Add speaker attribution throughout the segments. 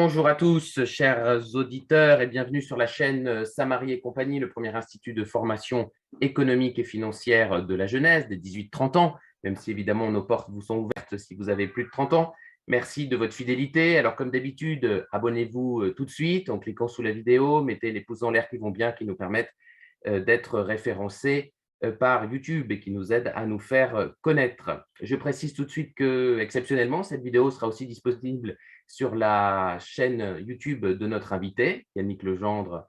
Speaker 1: Bonjour à tous, chers auditeurs, et bienvenue sur la chaîne Samary et compagnie, le premier institut de formation économique et financière de la jeunesse des 18-30 ans, même si évidemment nos portes vous sont ouvertes si vous avez plus de 30 ans. Merci de votre fidélité. Alors comme d'habitude, abonnez-vous tout de suite en cliquant sous la vidéo, mettez les pouces en l'air qui vont bien, qui nous permettent d'être référencés par YouTube et qui nous aident à nous faire connaître. Je précise tout de suite que, exceptionnellement, cette vidéo sera aussi disponible sur la chaîne YouTube de notre invité, Yannick Legendre.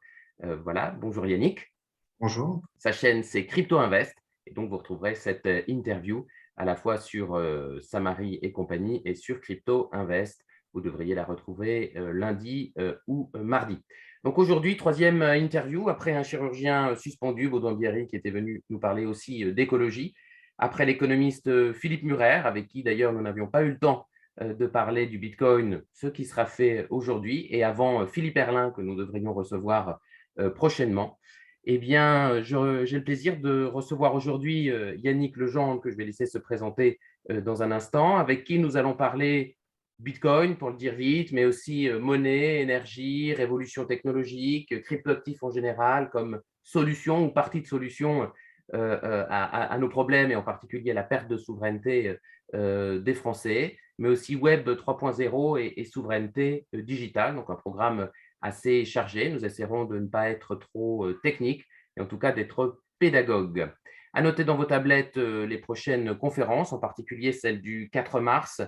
Speaker 1: Voilà, bonjour Yannick.
Speaker 2: Bonjour.
Speaker 1: Sa chaîne, c'est Crypto Invest. Et donc, vous retrouverez cette interview à la fois sur Samary et compagnie et sur Crypto Invest. Vous devriez la retrouver lundi ou mardi. Donc aujourd'hui, troisième interview, après un chirurgien suspendu, Baudouin Bierry, qui était venu nous parler aussi d'écologie, après l'économiste Philippe Murer, avec qui d'ailleurs nous n'avions pas eu le temps de parler du Bitcoin, ce qui sera fait aujourd'hui, et avant Philippe Erlin, que nous devrions recevoir prochainement. Eh bien, j'ai le plaisir de recevoir aujourd'hui Yannick Legendre, que je vais laisser se présenter dans un instant, avec qui nous allons parler Bitcoin, pour le dire vite, mais aussi monnaie, énergie, révolution technologique, cryptoactifs en général, comme solution ou partie de solution à nos problèmes, et en particulier à la perte de souveraineté des Français, mais aussi Web 3.0 et souveraineté digitale, donc un programme assez chargé. Nous essaierons de ne pas être trop techniques, et en tout cas d'être pédagogues. À noter dans vos tablettes les prochaines conférences, en particulier celle du 4 mars,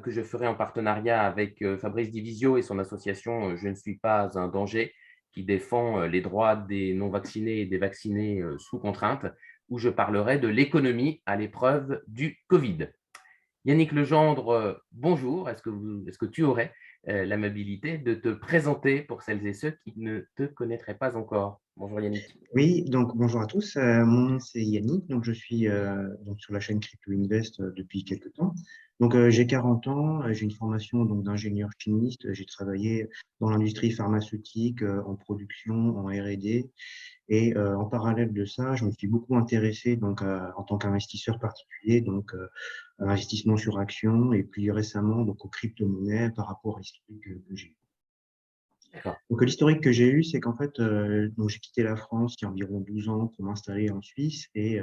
Speaker 1: que je ferai en partenariat avec Fabrice Divisio et son association Je ne suis pas un danger, qui défend les droits des non-vaccinés et des vaccinés sous contrainte, où je parlerai de l'économie à l'épreuve du Covid. Yannick Legendre, bonjour. Est-ce que tu aurais l'amabilité de te présenter pour celles et ceux qui ne te connaîtraient pas encore? Bonjour Yannick.
Speaker 2: Oui, donc bonjour à tous. Mon nom c'est Yannick, donc je suis donc sur la chaîne Crypto Invest depuis quelques temps. Donc j'ai 40 ans, j'ai une formation donc d'ingénieur chimiste. J'ai travaillé dans l'industrie pharmaceutique, en production, en R&D, et en parallèle de ça, je me suis beaucoup intéressé donc en tant qu'investisseur particulier, donc à l'investissement sur actions et plus récemment donc aux crypto-monnaies par rapport à l'historique que j'ai.
Speaker 1: D'accord.
Speaker 2: Donc, l'historique que j'ai eu, c'est qu'en fait, donc j'ai quitté la France il y a environ 12 ans pour m'installer en Suisse, et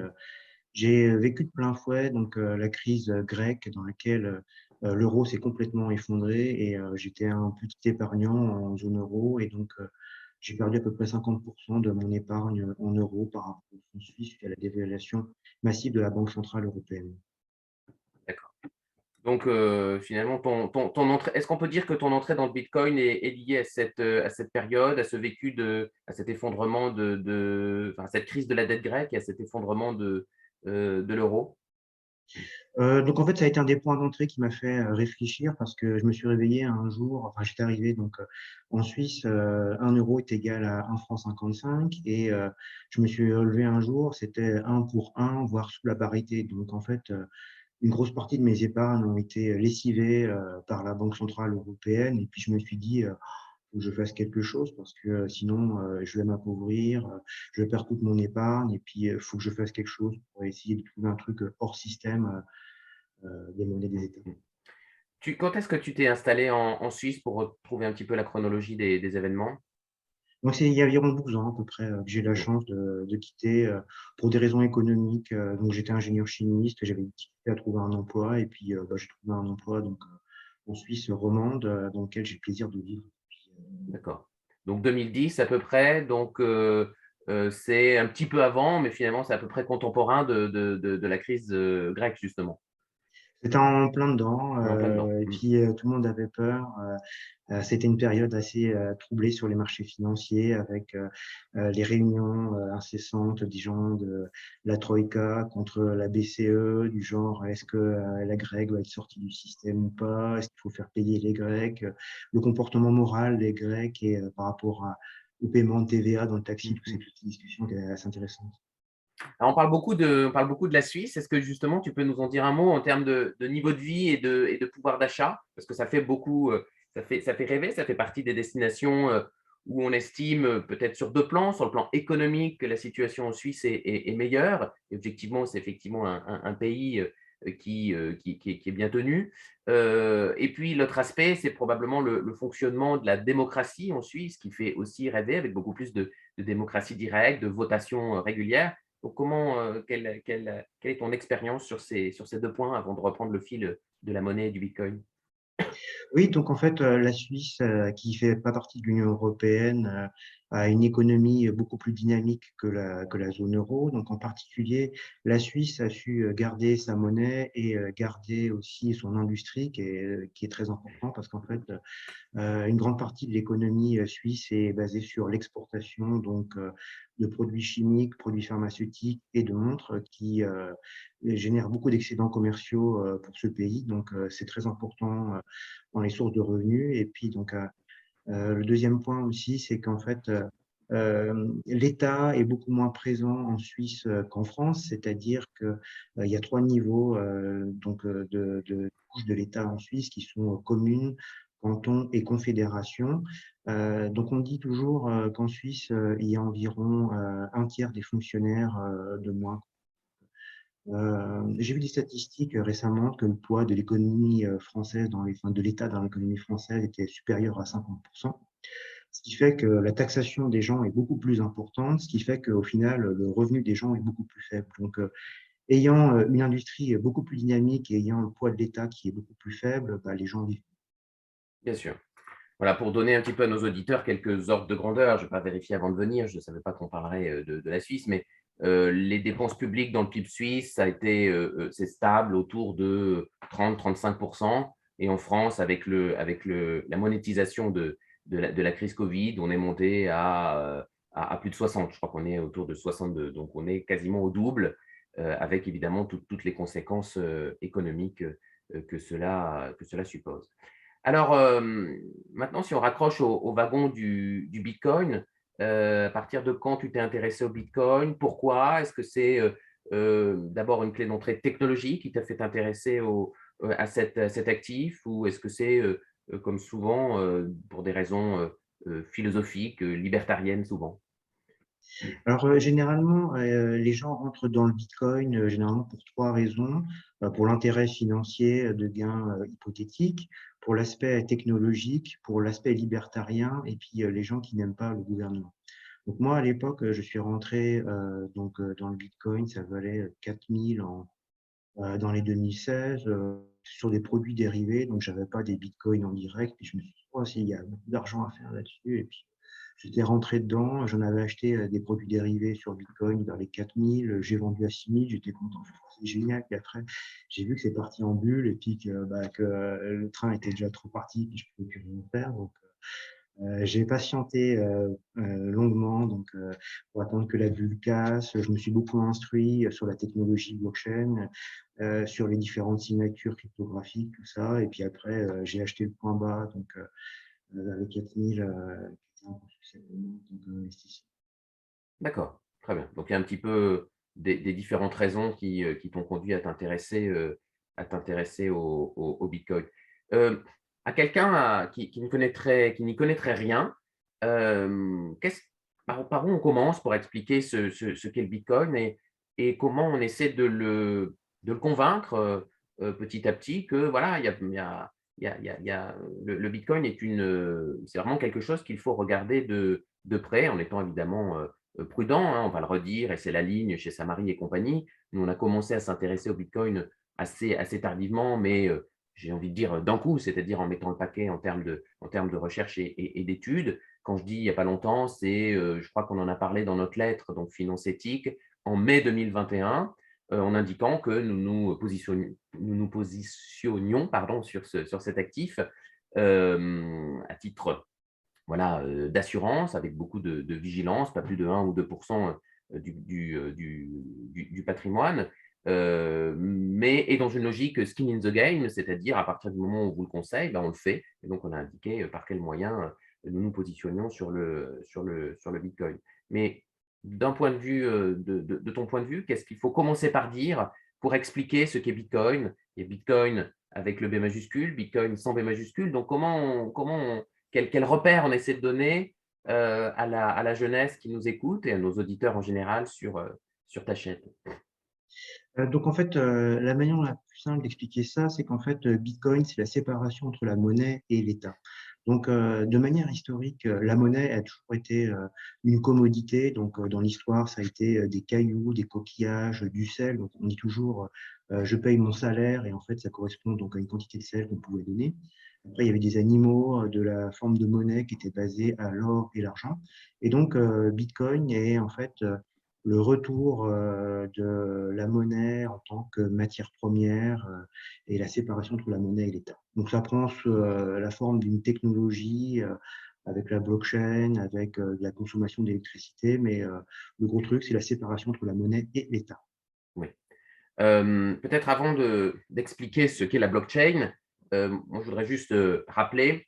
Speaker 2: j'ai vécu de plein fouet donc la crise grecque dans laquelle l'euro s'est complètement effondré, et j'étais un petit épargnant en zone euro, et donc j'ai perdu à peu près 50% de mon épargne en euros par rapport au franc suisse suite à la dévaluation massive de la Banque centrale européenne.
Speaker 1: D'accord. Donc, finalement, ton entrée, est-ce qu'on peut dire que ton entrée dans le Bitcoin est liée à cette période, à ce vécu à cet effondrement enfin, cette crise de la dette grecque et à cet effondrement de l'euro?
Speaker 2: Donc en fait, ça a été un des points d'entrée qui m'a fait réfléchir, parce que je me suis réveillé un jour, enfin j'étais arrivé donc en Suisse, 1 euro est égal à 1,55 franc, et je me suis relevé un jour, c'était un pour un, voire sous la parité. Donc en fait, une grosse partie de mes épargnes ont été lessivées par la Banque centrale européenne, et puis je me suis dit, faut que je fasse quelque chose, parce que sinon je vais m'appauvrir, je vais perdre toute mon épargne, et puis il faut que je fasse quelque chose pour essayer de trouver un truc hors système, des monnaies des États.
Speaker 1: Quand est-ce que tu t'es installé en Suisse pour retrouver un petit peu la chronologie des événements?
Speaker 2: Donc c'est il y a environ 12 ans à peu près que j'ai eu la chance de quitter pour des raisons économiques. Donc j'étais ingénieur chimiste, j'avais une difficulté à trouver un emploi, et puis j'ai trouvé un emploi donc en Suisse romande, dans lequel j'ai le plaisir de vivre depuis.
Speaker 1: D'accord. Donc 2010 à peu près, donc c'est un petit peu avant, mais finalement c'est à peu près contemporain de la crise grecque, justement.
Speaker 2: C'était en plein dedans,
Speaker 1: On est en plein dedans.
Speaker 2: et puis tout le monde avait peur. C'était une période assez troublée sur les marchés financiers, avec les réunions incessantes des gens de la Troïka contre la BCE, du genre est-ce que la Grèce doit être sortie du système ou pas, est-ce qu'il faut faire payer les Grecs, le comportement moral des Grecs, et par rapport au paiement de TVA dans le taxi, toutes ces
Speaker 1: Mhm.
Speaker 2: petites discussions qui étaient assez intéressantes.
Speaker 1: Alors, on parle beaucoup de la Suisse. Est-ce que justement tu peux nous en dire un mot en termes de niveau de vie et de pouvoir d'achat? Parce que ça fait beaucoup, ça fait rêver, ça fait partie des destinations où on estime peut-être sur deux plans, sur le plan économique, que la situation en Suisse est meilleure. Et objectivement, c'est effectivement un pays qui est bien tenu. Et puis l'autre aspect, c'est probablement le fonctionnement de la démocratie en Suisse, qui fait aussi rêver, avec beaucoup plus de démocratie directe, de votation régulière. Donc comment, quelle est ton expérience sur ces 2 points avant de reprendre le fil de la monnaie et du bitcoin?
Speaker 2: Oui, donc en fait, la Suisse, qui fait pas partie de l'Union européenne, a une économie beaucoup plus dynamique que la zone euro. Donc en particulier, la Suisse a su garder sa monnaie et garder aussi son industrie qui est très important parce qu'en fait, une grande partie de l'économie suisse est basée sur l'exportation donc de produits chimiques, produits pharmaceutiques et de montres qui génèrent beaucoup d'excédents commerciaux pour ce pays. Donc, c'est très important dans les sources de revenus. Et puis, donc, le deuxième point aussi, c'est qu'en fait, l'État est beaucoup moins présent en Suisse qu'en France, c'est-à-dire qu'il y a trois niveaux donc, de couches de l'État en Suisse qui sont communes, canton et confédération. Donc on dit toujours qu'en Suisse, il y a environ un tiers des fonctionnaires de moins. J'ai vu des statistiques récemment que le poids de l'économie française, enfin, de l'État dans l'économie française était supérieur à 50%. Ce qui fait que la taxation des gens est beaucoup plus importante, ce qui fait qu'au final, le revenu des gens est beaucoup plus faible. Donc, ayant une industrie beaucoup plus dynamique et ayant le poids de l'État qui est beaucoup plus faible, bah, les gens vivent.
Speaker 1: Bien sûr. Voilà, pour donner un petit peu à nos auditeurs quelques ordres de grandeur, je n'ai pas vérifié avant de venir, je ne savais pas qu'on parlerait de la Suisse, mais les dépenses publiques dans le PIB suisse, ça a été, c'est stable autour de 30-35%. Et en France, la monétisation de la crise Covid, on est monté à plus de 60. Je crois qu'on est autour de 62. Donc, on est quasiment au double, avec évidemment toutes les conséquences économiques que cela suppose. Alors, maintenant, si on raccroche au wagon du bitcoin, à partir de quand tu t'es intéressé au bitcoin? Pourquoi? Est-ce que c'est, d'abord une clé d'entrée technologique qui t'a fait t'intéresser à cet actif? Ou est-ce que c'est, comme souvent, pour des raisons, philosophiques, libertariennes souvent?
Speaker 2: Alors, généralement, les gens rentrent dans le bitcoin, généralement pour trois raisons. Pour l'intérêt financier de gains hypothétiques, pour l'aspect technologique, pour l'aspect libertarien et puis les gens qui n'aiment pas le gouvernement. Donc moi, à l'époque, je suis rentré dans le bitcoin, ça valait 4000 dans les 2016, sur des produits dérivés, donc j'avais pas des bitcoins en direct. Puis je me suis dit: «Oh, s'il y a beaucoup d'argent à faire là-dessus», et puis j'étais rentré dedans. J'en avais acheté des produits dérivés sur bitcoin vers les 4000, j'ai vendu à 6000, j'étais content, je me «C'est génial». Puis après, j'ai vu que c'est parti en bulle et puis que le train était déjà trop parti, puis je pouvais plus rien faire. Donc j'ai patienté longuement pour attendre que la bulle casse. Je me suis beaucoup instruit sur la technologie blockchain, sur les différentes signatures cryptographiques, tout ça. Et puis après, j'ai acheté le point bas avec 4000, qui était un peu succès pour moi en tant qu'investisseur.
Speaker 1: D'accord, très bien. Donc il y a un petit peu des différentes raisons qui t'ont conduit à t'intéresser au bitcoin. Heu, à quelqu'un qui n'y connaîtrait rien, qu'est-ce par où on commence pour expliquer ce qu'est le bitcoin et comment on essaie de le convaincre, petit à petit que voilà, il y a le bitcoin est c'est vraiment quelque chose qu'il faut regarder de près en étant évidemment, prudent, hein, on va le redire et c'est la ligne chez Samari et compagnie. Nous, on a commencé à s'intéresser au bitcoin assez tardivement, mais j'ai envie de dire d'un coup, c'est-à-dire en mettant le paquet en termes de recherche et d'études. Quand je dis il n'y a pas longtemps, c'est, je crois qu'on en a parlé dans notre lettre, donc Finance éthique, en mai 2021, en indiquant que nous nous positionnions pardon, sur cet actif à titre voilà, d'assurance avec beaucoup de vigilance, pas plus de 1 ou 2 du patrimoine, mais et dans une logique skin in the game, c'est-à-dire à partir du moment où on vous le conseille, ben, on le fait et donc on a indiqué, par quels moyens, nous nous positionnions sur le bitcoin. Mais d'un point de vue, de ton point de vue, qu'est-ce qu'il faut commencer par dire pour expliquer ce qu'est bitcoin? Il y a bitcoin avec le B majuscule, bitcoin sans B majuscule, donc quel repère on essaie de donner à la jeunesse qui nous écoute et à nos auditeurs en général sur ta chaîne?
Speaker 2: Donc en fait, la manière la plus simple d'expliquer ça, c'est qu'en fait, Bitcoin, c'est la séparation entre la monnaie et l'État. Donc, de manière historique, la monnaie a toujours été une commodité. Donc, dans l'histoire, ça a été des cailloux, des coquillages, du sel. Donc, on dit toujours, je paye mon salaire et en fait, ça correspond donc à une quantité de sel qu'on pouvait donner. Après, il y avait des animaux de la forme de monnaie qui étaient basés à l'or et l'argent. Et donc, Bitcoin est en fait le retour de la monnaie en tant que matière première et la séparation entre la monnaie et l'État. Donc, ça prend la forme d'une technologie avec la blockchain, avec de la consommation d'électricité, mais le gros truc, c'est la séparation entre la monnaie et l'État.
Speaker 1: Oui. Peut-être avant d'expliquer ce qu'est la blockchain, moi je voudrais juste, rappeler,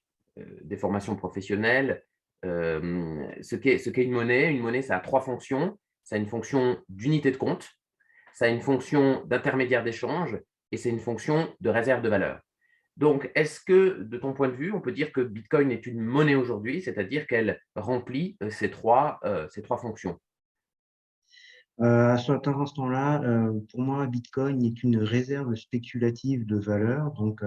Speaker 1: des formations professionnelles, ce qu'est une monnaie. Une monnaie, ça a 3 fonctions. Ça a une fonction d'unité de compte, ça a une fonction d'intermédiaire d'échange et c'est une fonction de réserve de valeur. Donc, est-ce que, de ton point de vue, on peut dire que Bitcoin est une monnaie aujourd'hui, c'est-à-dire qu'elle remplit, ces trois fonctions?
Speaker 2: À cet instant-là, pour moi, Bitcoin est une réserve spéculative de valeur. Donc,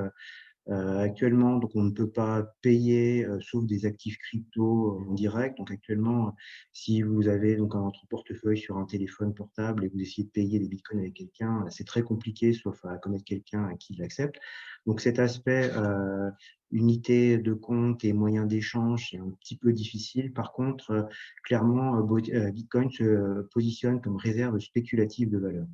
Speaker 2: actuellement, donc on ne peut pas payer, sauf des actifs crypto en direct. Donc actuellement, si vous avez donc votre portefeuille sur un téléphone portable et vous essayez de payer des bitcoins avec quelqu'un, c'est très compliqué, sauf à connaître quelqu'un qui l'accepte. Donc cet aspect unité de compte et moyen d'échange, c'est un petit peu difficile. Par contre, clairement, Bitcoin se positionne comme réserve spéculative de valeur.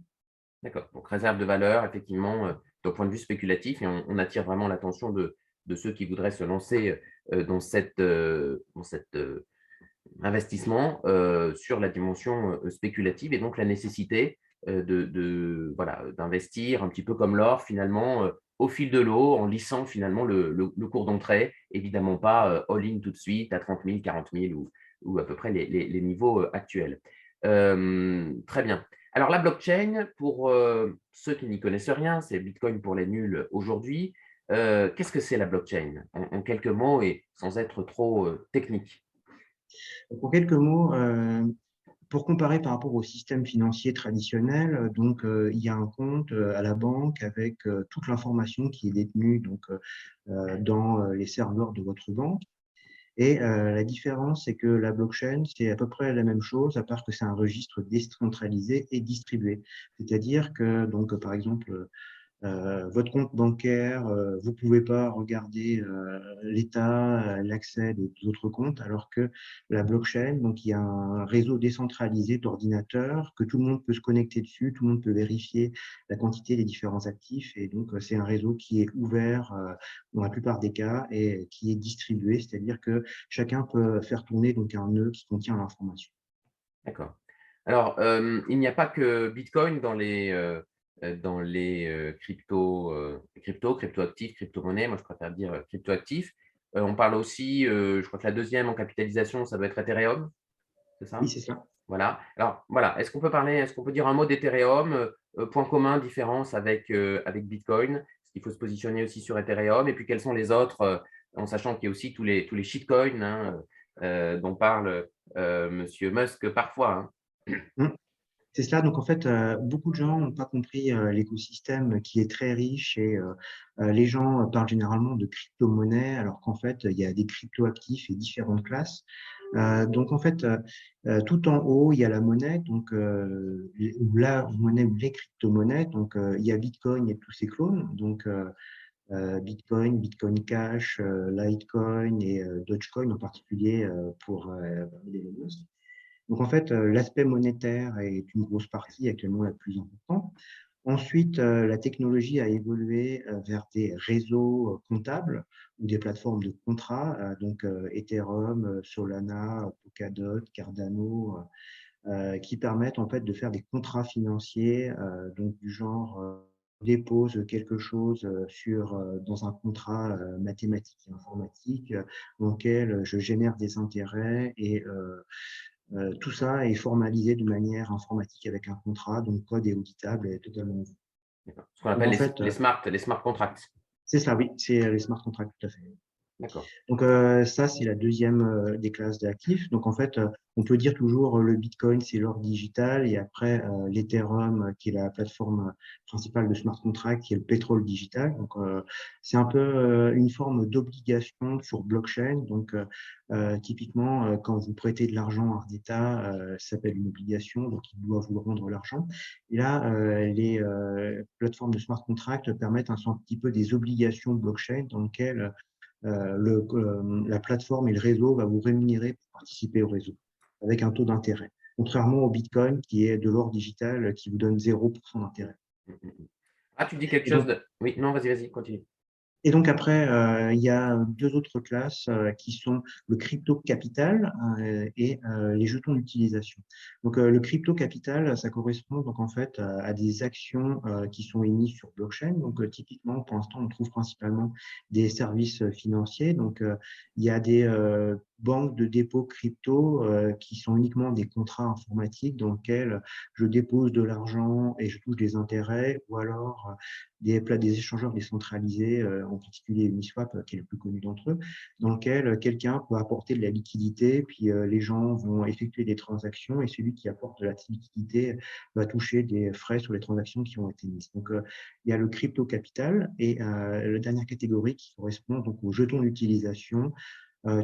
Speaker 1: D'accord, donc réserve de valeur, effectivement, d'un point de vue spéculatif et on attire vraiment l'attention de ceux qui voudraient se lancer, dans cet investissement, sur la dimension, spéculative et donc la nécessité, voilà, d'investir un petit peu comme l'or finalement, au fil de l'eau, en lissant finalement le cours d'entrée. Évidemment pas, all-in tout de suite à 30 000, 40 000 ou à peu près les niveaux, actuels. Très bien. Alors la blockchain, pour, ceux qui n'y connaissent rien, c'est Bitcoin pour les nuls aujourd'hui. Qu'est-ce que c'est la blockchain? En quelques mots et sans être trop, technique.
Speaker 2: Donc, en quelques mots, pour comparer par rapport au système financier traditionnel, donc il y a un compte à la banque avec toute l'information qui est détenue donc dans les serveurs de votre banque. Et la différence, c'est que la blockchain, c'est à peu près la même chose, à part que c'est un registre décentralisé et distribué. C'est-à-dire que, donc, par exemple, votre compte bancaire, vous ne pouvez pas regarder l'état, l'accès des autres comptes, alors que la blockchain, donc il y a un réseau décentralisé d'ordinateurs que tout le monde peut se connecter dessus, tout le monde peut vérifier la quantité des différents actifs, et donc c'est un réseau qui est ouvert dans la plupart des cas et qui est distribué, c'est-à-dire que chacun peut faire tourner donc un nœud qui contient l'information.
Speaker 1: D'accord. Alors, il n'y a pas que Bitcoin dans les crypto-actifs, crypto-monnaies. Moi, je préfère dire, crypto-actifs. On parle aussi, je crois que la deuxième en capitalisation, ça doit être Ethereum, c'est
Speaker 2: Oui,
Speaker 1: ça?
Speaker 2: c'est ça.
Speaker 1: Voilà. Alors, voilà, est-ce qu'on peut dire un mot d'Ethereum, points communs, différences avec Bitcoin? Est-ce qu'il faut se positionner aussi sur Ethereum? Et puis quels sont les autres, en sachant qu'il y a aussi tous les shitcoins, hein, dont parle, monsieur Musk parfois, hein?
Speaker 2: Mmh. C'est cela. Donc, en fait, beaucoup de gens n'ont pas compris l'écosystème qui est très riche et les gens parlent généralement de crypto-monnaie alors qu'en fait, il y a des crypto-actifs et différentes classes. Donc, en fait, tout en haut, il y a la monnaie, donc ou la monnaie ou les crypto-monnaies. Donc, il y a Bitcoin et tous ses clones. Donc, Bitcoin, Bitcoin Cash, Litecoin et Dogecoin en particulier pour les Musk. Donc, en fait, l'aspect monétaire est une grosse partie, actuellement la plus importante. Ensuite, la technologie a évolué vers des réseaux comptables ou des plateformes de contrats, donc Ethereum, Solana, Polkadot, Cardano, qui permettent en fait de faire des contrats financiers, donc du genre dépose quelque chose dans un contrat mathématique et informatique dans lequel je génère des intérêts et tout ça est formalisé de manière informatique avec un contrat, donc le code est auditable et totalement ouvert.
Speaker 1: D'accord. Ce qu'on
Speaker 2: Donc
Speaker 1: appelle
Speaker 2: en
Speaker 1: les
Speaker 2: fait,
Speaker 1: les smart les smart contracts.
Speaker 2: c'est ça, oui, c'est les smart contracts, tout à fait.
Speaker 1: D'accord.
Speaker 2: Donc, ça, c'est la deuxième des classes d'actifs. Donc, en fait, on peut dire toujours le Bitcoin, c'est l'or digital, et après, l'Ethereum, qui est la plateforme principale de smart contract, qui est le pétrole digital. Donc, c'est un peu une forme d'obligation sur blockchain. Donc, typiquement, quand vous prêtez de l'argent à un État, ça s'appelle une obligation, donc il doit vous rendre l'argent. Et là, les plateformes de smart contract permettent un petit peu des obligations blockchain dans lesquelles la plateforme et le réseau va vous rémunérer pour participer au réseau avec un taux d'intérêt. Contrairement au Bitcoin, qui est de l'or digital, qui vous donne 0% d'intérêt.
Speaker 1: Mmh, mmh, mmh. Ah, tu dis quelque
Speaker 2: Et
Speaker 1: chose
Speaker 2: donc,
Speaker 1: de oui, non, vas-y, continue.
Speaker 2: et donc après, il y a deux autres classes qui sont le crypto capital et les jetons d'utilisation. Donc le crypto capital, ça correspond donc en fait à des actions qui sont émises sur blockchain. Donc typiquement, pour l'instant, on trouve principalement des services financiers. Donc il y a des banques de dépôt crypto qui sont uniquement des contrats informatiques dans lesquels je dépose de l'argent et je touche des intérêts, ou alors des échangeurs décentralisés, en particulier Uniswap, qui est le plus connu d'entre eux, dans lequel quelqu'un peut apporter de la liquidité, puis les gens vont effectuer des transactions, et celui qui apporte de la liquidité va toucher des frais sur les transactions qui ont été mises. Donc, il y a le crypto capital, et la dernière catégorie qui correspond donc aux jetons d'utilisation.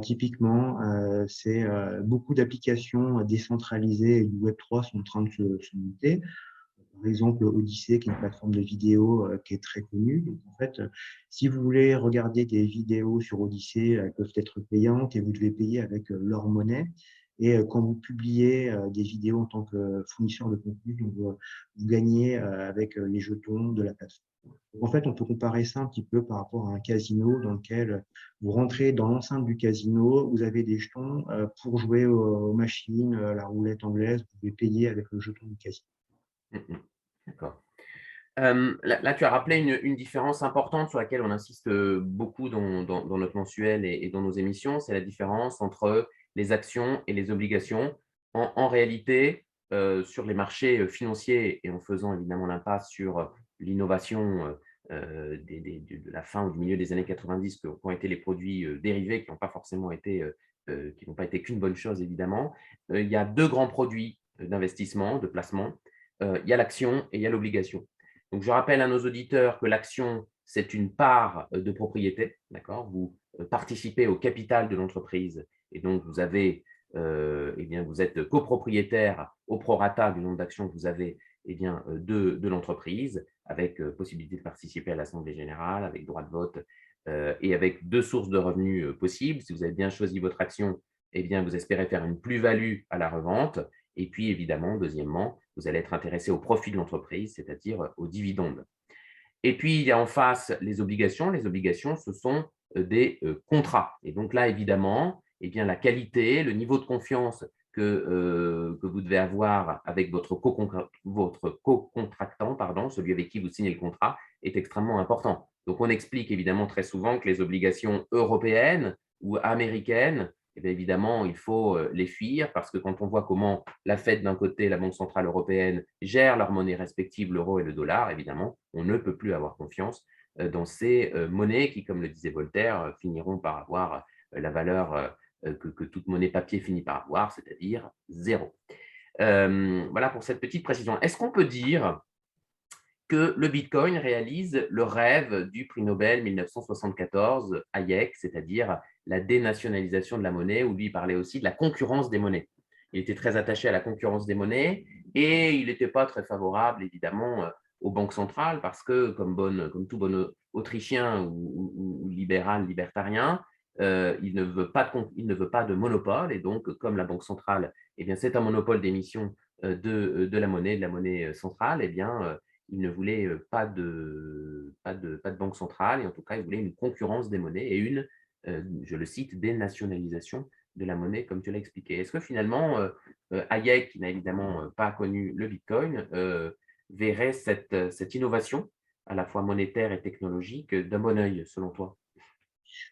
Speaker 2: Typiquement, c'est beaucoup d'applications décentralisées du Web3 sont en train de se monter. Par exemple, Odyssée, qui est une plateforme de vidéo qui est très connue. Donc, en fait, si vous voulez regarder des vidéos sur Odyssée, elles peuvent être payantes et vous devez payer avec leur monnaie. Et quand vous publiez des vidéos en tant que fournisseur de contenu, donc, vous gagnez avec les jetons de la plateforme. Donc, en fait, on peut comparer ça un petit peu par rapport à un casino dans lequel vous rentrez dans l'enceinte du casino, vous avez des jetons pour jouer aux machines, la roulette anglaise, vous pouvez payer avec le jeton du casino.
Speaker 1: Mmh mh. D'accord. Là, tu as rappelé une différence importante sur laquelle on insiste, beaucoup dans notre mensuel et dans nos émissions, c'est la différence entre les actions et les obligations. En réalité, sur les marchés, financiers, et en faisant évidemment l'impasse sur, l'innovation, de la fin ou du milieu des années 90, qu'ont été les produits, dérivés, qui n'ont pas été qu'une bonne chose évidemment. Il y a 2 grands produits, d'investissement, de placement. Il y a l'action et il y a l'obligation. Donc, je rappelle à nos auditeurs que l'action, c'est une part de propriété, d'accord? Vous participez au capital de l'entreprise, et donc vous avez, eh bien, vous êtes copropriétaire au prorata du nombre d'actions que vous avez, eh bien, de l'entreprise, avec possibilité de participer à l'assemblée générale, avec droit de vote, et avec deux sources de revenus possibles. Si vous avez bien choisi votre action, eh bien, vous espérez faire une plus-value à la revente. Et puis, évidemment, deuxièmement, vous allez être intéressé au profit de l'entreprise, c'est-à-dire aux dividendes. Et puis, il y a en face les obligations. Les obligations, ce sont des contrats. Et donc là, évidemment, eh bien, la qualité, le niveau de confiance que vous devez avoir avec votre co-contractant, pardon, celui avec qui vous signez le contrat, est extrêmement important. Donc, on explique évidemment très souvent que les obligations européennes ou américaines, eh bien, évidemment, il faut les fuir, parce que quand on voit comment la Fed d'un côté, la Banque centrale européenne gèrent leurs monnaies respectives, l'euro et le dollar, évidemment, on ne peut plus avoir confiance dans ces monnaies qui, comme le disait Voltaire, finiront par avoir la valeur que toute monnaie papier finit par avoir, c'est-à-dire zéro. Voilà pour cette petite précision. Est-ce qu'on peut dire que le Bitcoin réalise le rêve du prix Nobel 1974, Hayek, c'est-à-dire la dénationalisation de la monnaie, où lui il parlait aussi de la concurrence des monnaies. Il était très attaché à la concurrence des monnaies, et il n'était pas très favorable, évidemment, aux banques centrales, parce que, comme tout bon Autrichien ou libéral, libertarien, il ne veut pas de monopole, et donc, comme la Banque centrale, eh bien, c'est un monopole d'émission de la monnaie centrale, eh bien, il ne voulait pas de banque centrale, et en tout cas, il voulait une concurrence des monnaies et je le cite, dénationalisation de la monnaie, comme tu l'as expliqué. Est-ce que finalement, Hayek, qui n'a évidemment pas connu le Bitcoin, verrait cette innovation, à la fois monétaire et technologique, d'un bon œil, selon toi?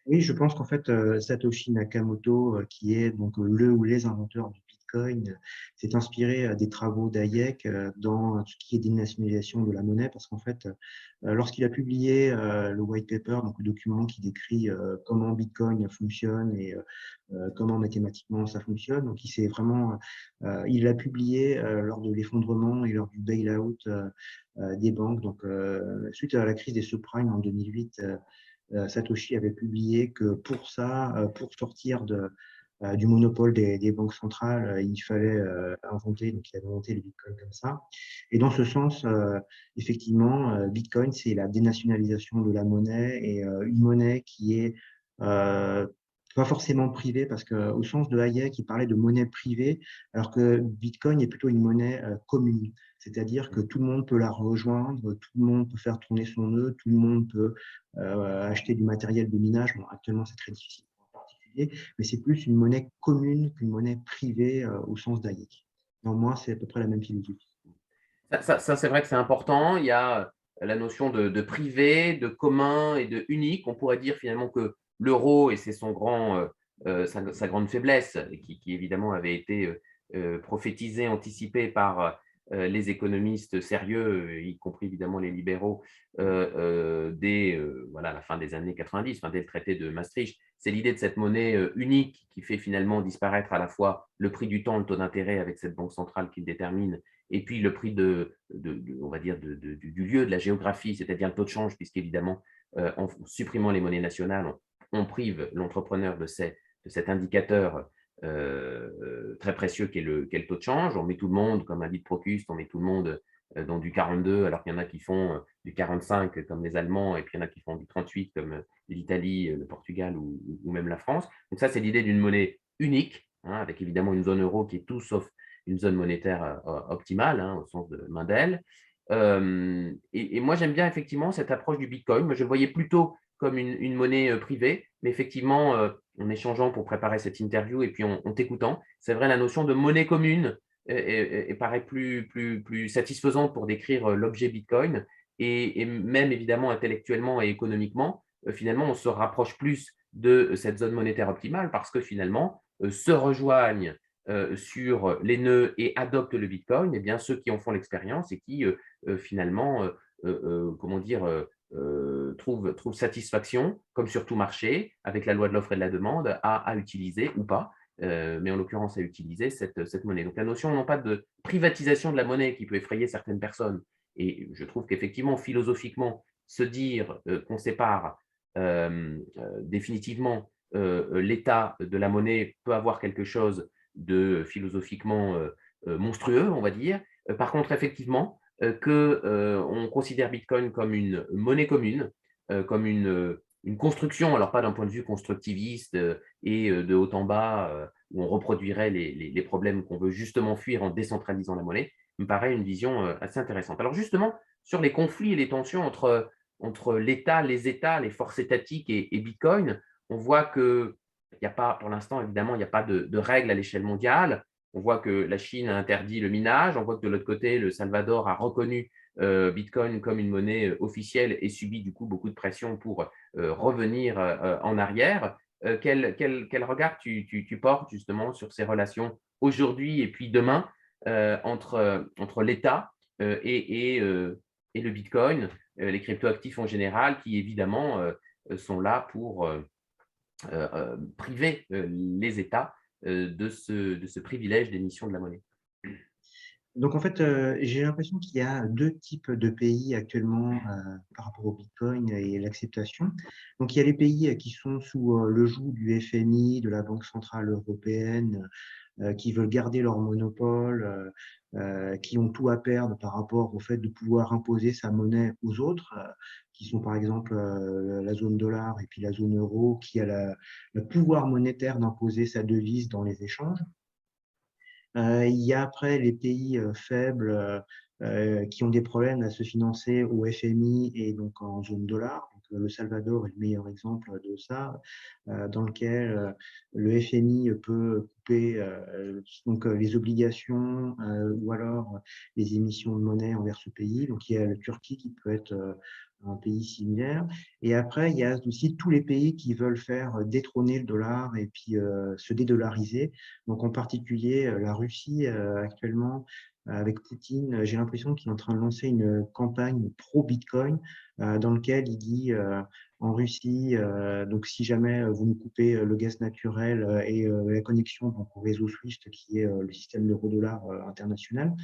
Speaker 2: Oui, je pense qu'en fait, Satoshi Nakamoto, qui est donc le ou les inventeurs du Bitcoin s'est inspiré des travaux d'Hayek dans tout ce qui est dénationalisation de la monnaie, parce qu'en fait, lorsqu'il a publié le white paper, donc le document qui décrit comment Bitcoin fonctionne et comment mathématiquement ça fonctionne, donc il l'a publié lors de l'effondrement et lors du bail-out des banques. Donc, suite à la crise des subprimes en 2008, Satoshi avait publié que pour ça, pour sortir du monopole des banques centrales, il fallait inventer, donc il avait inventé le Bitcoin comme ça. Et dans ce sens, effectivement, Bitcoin, c'est la dénationalisation de la monnaie et une monnaie qui est pas forcément privée, parce qu'au sens de Hayek, il parlait de monnaie privée, alors que Bitcoin est plutôt une monnaie commune. C'est-à-dire que tout le monde peut la rejoindre, tout le monde peut faire tourner son nœud, tout le monde peut acheter du matériel de minage. Bon, actuellement, c'est très difficile en particulier, mais c'est plus une monnaie commune qu'une monnaie privée au sens d'Hayek. Pour moi, c'est à peu près la même philosophie.
Speaker 1: Ça, c'est vrai que c'est important. Il y a la notion de privé, de commun et de unique. On pourrait dire finalement que l'euro, et c'est sa grande faiblesse, qui évidemment avait été prophétisée, anticipée par les économistes sérieux, y compris évidemment les libéraux, dès voilà, la fin des années 90, dès le traité de Maastricht. C'est l'idée de cette monnaie unique qui fait finalement disparaître à la fois le prix du temps, le taux d'intérêt avec cette banque centrale qui le détermine, et puis le prix on va dire du lieu, de la géographie, c'est-à-dire le taux de change, puisqu'évidemment, en supprimant les monnaies nationales, on prive l'entrepreneur de cet indicateur très précieux qu'est le taux de change. On met tout le monde, comme a dit Procuste, on met tout le monde dans du 42, alors qu'il y en a qui font du 45 comme les Allemands, et puis il y en a qui font du 38 comme l'Italie, le Portugal ou même la France. Donc ça, c'est l'idée d'une monnaie unique, avec évidemment une zone euro qui est tout sauf une zone monétaire optimale, au sens de Mendel. Et moi, j'aime bien effectivement cette approche du Bitcoin. Moi, je le voyais plutôt comme une monnaie privée, mais effectivement, en échangeant pour préparer cette interview et puis en t'écoutant, c'est vrai, la notion de monnaie commune paraît plus satisfaisante pour décrire l'objet Bitcoin. Et même évidemment intellectuellement et économiquement, finalement, on se rapproche plus de cette zone monétaire optimale, parce que finalement, se rejoignent sur les nœuds et adoptent le Bitcoin, eh bien, ceux qui en font l'expérience et qui finalement, comment dire, trouvent satisfaction, comme sur tout marché, avec la loi de l'offre et de la demande, à utiliser ou pas, mais en l'occurrence à utiliser cette monnaie. Donc la notion non pas de privatisation de la monnaie qui peut effrayer certaines personnes, et je trouve qu'effectivement, philosophiquement, se dire qu'on sépare définitivement l'état de la monnaie peut avoir quelque chose de philosophiquement monstrueux, on va dire. Par contre, effectivement, qu'on considère Bitcoin comme une monnaie commune, comme une construction, alors pas d'un point de vue constructiviste et de haut en bas, où on reproduirait les problèmes qu'on veut justement fuir en décentralisant la monnaie, me paraît une vision assez intéressante. Alors justement, sur les conflits et les tensions entre l'État, les États, les forces étatiques et Bitcoin, on voit que il n'y a pas, pour l'instant, évidemment, il n'y a pas de règles à l'échelle mondiale. On voit que la Chine a interdit le minage. On voit que de l'autre côté, le Salvador a reconnu Bitcoin comme une monnaie officielle et subit du coup beaucoup de pression pour revenir en arrière. Quel regard tu portes justement sur ces relations aujourd'hui et puis demain entre l'État et le Bitcoin, les cryptoactifs en général, qui évidemment sont là pour priver les États de ce privilège d'émission de la monnaie.
Speaker 2: Donc, en fait, j'ai l'impression qu'il y a deux types de pays actuellement par rapport au Bitcoin et l'acceptation. Donc, il y a les pays qui sont sous le joug du FMI, de la Banque centrale européenne, qui veulent garder leur monopole, qui ont tout à perdre par rapport au fait de pouvoir imposer sa monnaie aux autres, qui sont par exemple la zone dollar et puis la zone euro, qui a le pouvoir monétaire d'imposer sa devise dans les échanges. Il y a après les pays faibles qui ont des problèmes à se financer au FMI et donc en zone dollar. Donc, le Salvador est le meilleur exemple de ça, dans lequel le FMI peut couper les obligations ou alors les émissions de monnaie envers ce pays. Donc il y a la Turquie qui peut être un pays similaire. Et après, il y a aussi tous les pays qui veulent faire détrôner le dollar et puis se dédollariser. Donc en particulier la Russie actuellement avec Poutine, j'ai l'impression qu'il est en train de lancer une campagne pro-Bitcoin dans lequel il dit en Russie, donc si jamais vous nous coupez le gaz naturel et la connexion donc, au réseau SWIFT qui est le système d'euro-dollar international,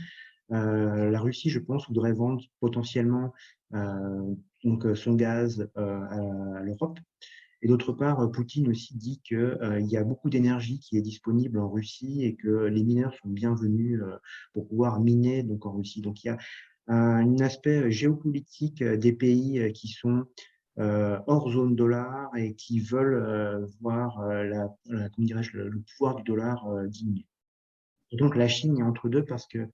Speaker 2: la Russie, je pense, voudrait vendre potentiellement son gaz à l'Europe. Et d'autre part, Poutine aussi dit qu'il y a beaucoup d'énergie qui est disponible en Russie et que les mineurs sont bienvenus pour pouvoir miner donc, en Russie. Donc il y a un aspect géopolitique des pays qui sont hors zone dollar et qui veulent voir comment dirais-je, le pouvoir du dollar diminuer. Et donc la Chine est entre deux parce que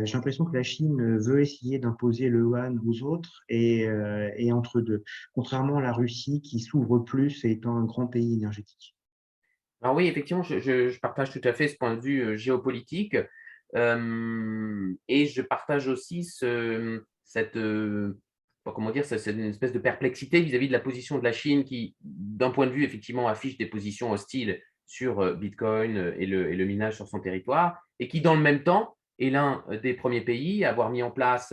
Speaker 2: j'ai l'impression que la Chine veut essayer d'imposer le yuan aux autres et entre deux, contrairement à la Russie qui s'ouvre plus et étant un grand pays énergétique.
Speaker 1: Alors oui, effectivement, je partage tout à fait ce point de vue géopolitique. Et je partage aussi cette, comment dire, c'est une espèce de perplexité vis-à-vis de la position de la Chine qui, d'un point de vue, effectivement, affiche des positions hostiles sur Bitcoin et le minage sur son territoire, et qui, dans le même temps, est l'un des premiers pays à avoir mis en place,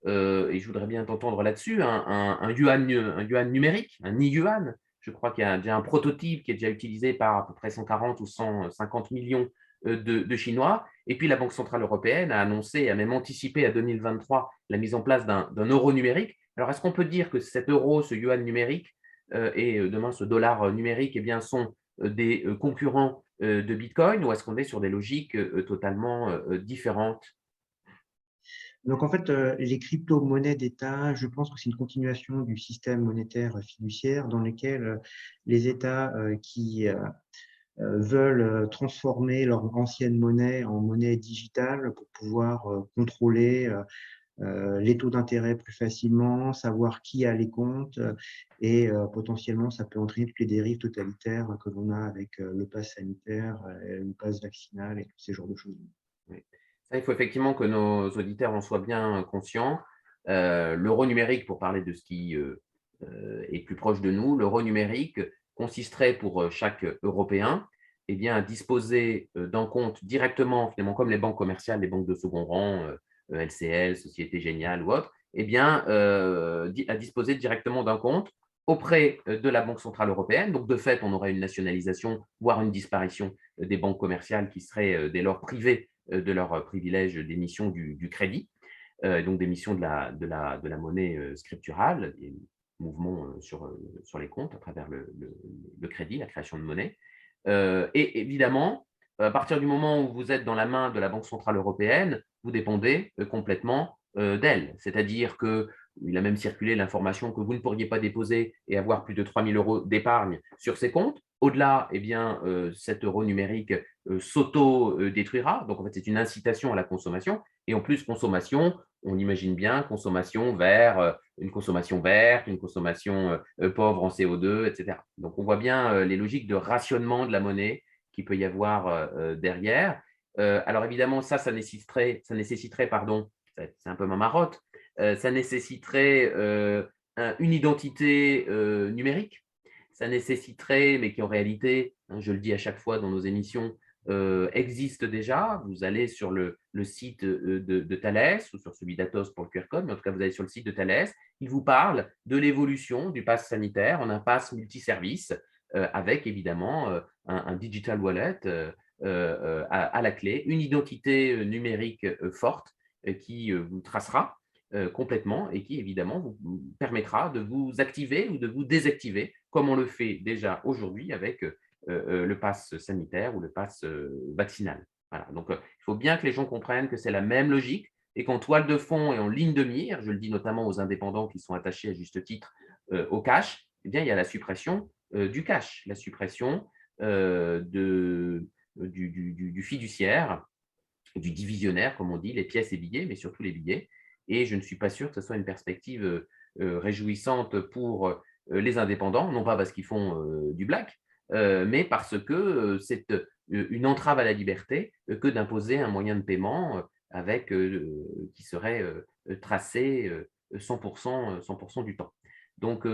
Speaker 1: et je voudrais bien t'entendre là-dessus, un yuan numérique, un e-yuan. Je crois qu'il y a déjà un prototype qui est déjà utilisé par à peu près 140 ou 150 millions de Chinois. Et puis la Banque centrale européenne a annoncé, a même anticipé à 2023 la mise en place d'un euro numérique. Alors, est-ce qu'on peut dire que cet euro, ce yuan numérique et demain ce dollar numérique eh bien, sont des concurrents de Bitcoin, ou est-ce qu'on est sur des logiques totalement différentes?
Speaker 2: Donc en fait, les crypto-monnaies d'État, je pense que c'est une continuation du système monétaire fiduciaire dans lequel les États qui veulent transformer leur ancienne monnaie en monnaie digitale pour pouvoir contrôler les taux d'intérêt plus facilement, savoir qui a les comptes et potentiellement ça peut entraîner toutes les dérives totalitaires que l'on a avec le pass sanitaire, le pass vaccinal et tous ces genres de choses.
Speaker 1: Oui. Ça, il faut effectivement que nos auditeurs en soient bien conscients. L'euro numérique, pour parler de ce qui est plus proche de nous, l'euro numérique consisterait pour chaque Européen eh bien, à disposer d'un compte directement, finalement, comme les banques commerciales, les banques de second rang, LCL, Société Géniale ou autres, eh bien, à disposer directement d'un compte auprès de la Banque centrale européenne. Donc, de fait, on aurait une nationalisation, voire une disparition des banques commerciales qui seraient dès lors privées de leur privilège d'émission du crédit, donc d'émission de la monnaie scripturale, des mouvements sur les comptes à travers le crédit, la création de monnaie. Et évidemment, à partir du moment où vous êtes dans la main de la Banque centrale européenne, vous dépendez complètement d'elle. C'est-à-dire qu'il a même circulé l'information que vous ne pourriez pas déposer et avoir plus de 3 000 euros d'épargne sur ces comptes. Au-delà, eh bien, cet euro numérique s'auto-détruira. Donc, en fait, c'est une incitation à la consommation. Et en plus, consommation, on imagine bien consommation vers une consommation verte, une consommation pauvre en CO2, etc. Donc, on voit bien les logiques de rationnement de la monnaie qu'il peut y avoir derrière. Alors, évidemment, ça nécessiterait, pardon, c'est un peu ma marotte, ça nécessiterait une identité numérique. Ça nécessiterait, mais qui en réalité, hein, je le dis à chaque fois dans nos émissions, existe déjà. Vous allez sur le site de Thales ou sur celui d'Atos pour le QR code, mais en tout cas, vous allez sur le site de Thales. Il vous parle de l'évolution du pass sanitaire en un pass multiservice avec évidemment un digital wallet à la clé, une identité numérique forte qui vous tracera complètement et qui évidemment vous permettra de vous activer ou de vous désactiver comme on le fait déjà aujourd'hui avec le pass sanitaire ou le pass vaccinal. Voilà. Donc, il faut bien que les gens comprennent que c'est la même logique et qu'en toile de fond et en ligne de mire, je le dis notamment aux indépendants qui sont attachés à juste titre au cash, eh bien, il y a la suppression du cash, la suppression du fiduciaire, du divisionnaire, comme on dit, les pièces et billets, mais surtout les billets. et je ne suis pas sûr que ce soit une perspective réjouissante pour les indépendants, non pas parce qu'ils font du black, mais parce que c'est une entrave à la liberté que d'imposer un moyen de paiement qui serait tracé 100%, 100% du temps. Donc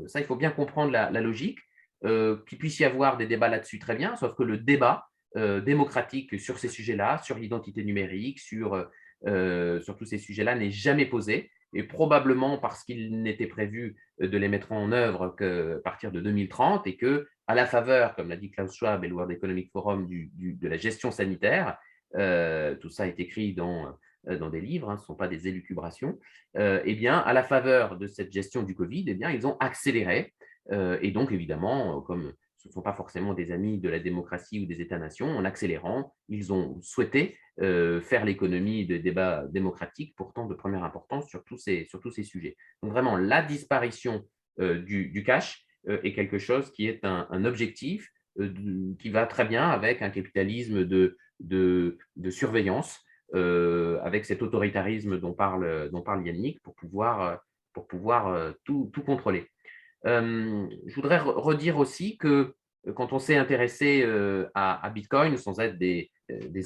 Speaker 1: ça, il faut bien comprendre la logique. Qu'il puisse y avoir des débats là-dessus, très bien, sauf que le débat démocratique sur ces sujets-là, sur l'identité numérique, sur tous ces sujets-là, n'est jamais posé, et probablement parce qu'il n'était prévu de les mettre en œuvre qu'à partir de 2030, et que, à la faveur, comme l'a dit Klaus Schwab et le World Economic Forum, de la gestion sanitaire, tout ça est écrit dans des livres, hein, ce ne sont pas des élucubrations, eh bien, à la faveur de cette gestion du Covid, eh bien, ils ont accéléré et donc, évidemment, comme ce ne sont pas forcément des amis de la démocratie ou des États-nations, en accélérant, ils ont souhaité faire l'économie de débats démocratiques, pourtant de première importance sur tous ces sujets. Donc, vraiment, la disparition du cash est quelque chose qui est un objectif qui va très bien avec un capitalisme de surveillance, avec cet autoritarisme dont parle Yannick, pour pouvoir tout contrôler. Je voudrais redire aussi que quand on s'est intéressé à Bitcoin, sans être des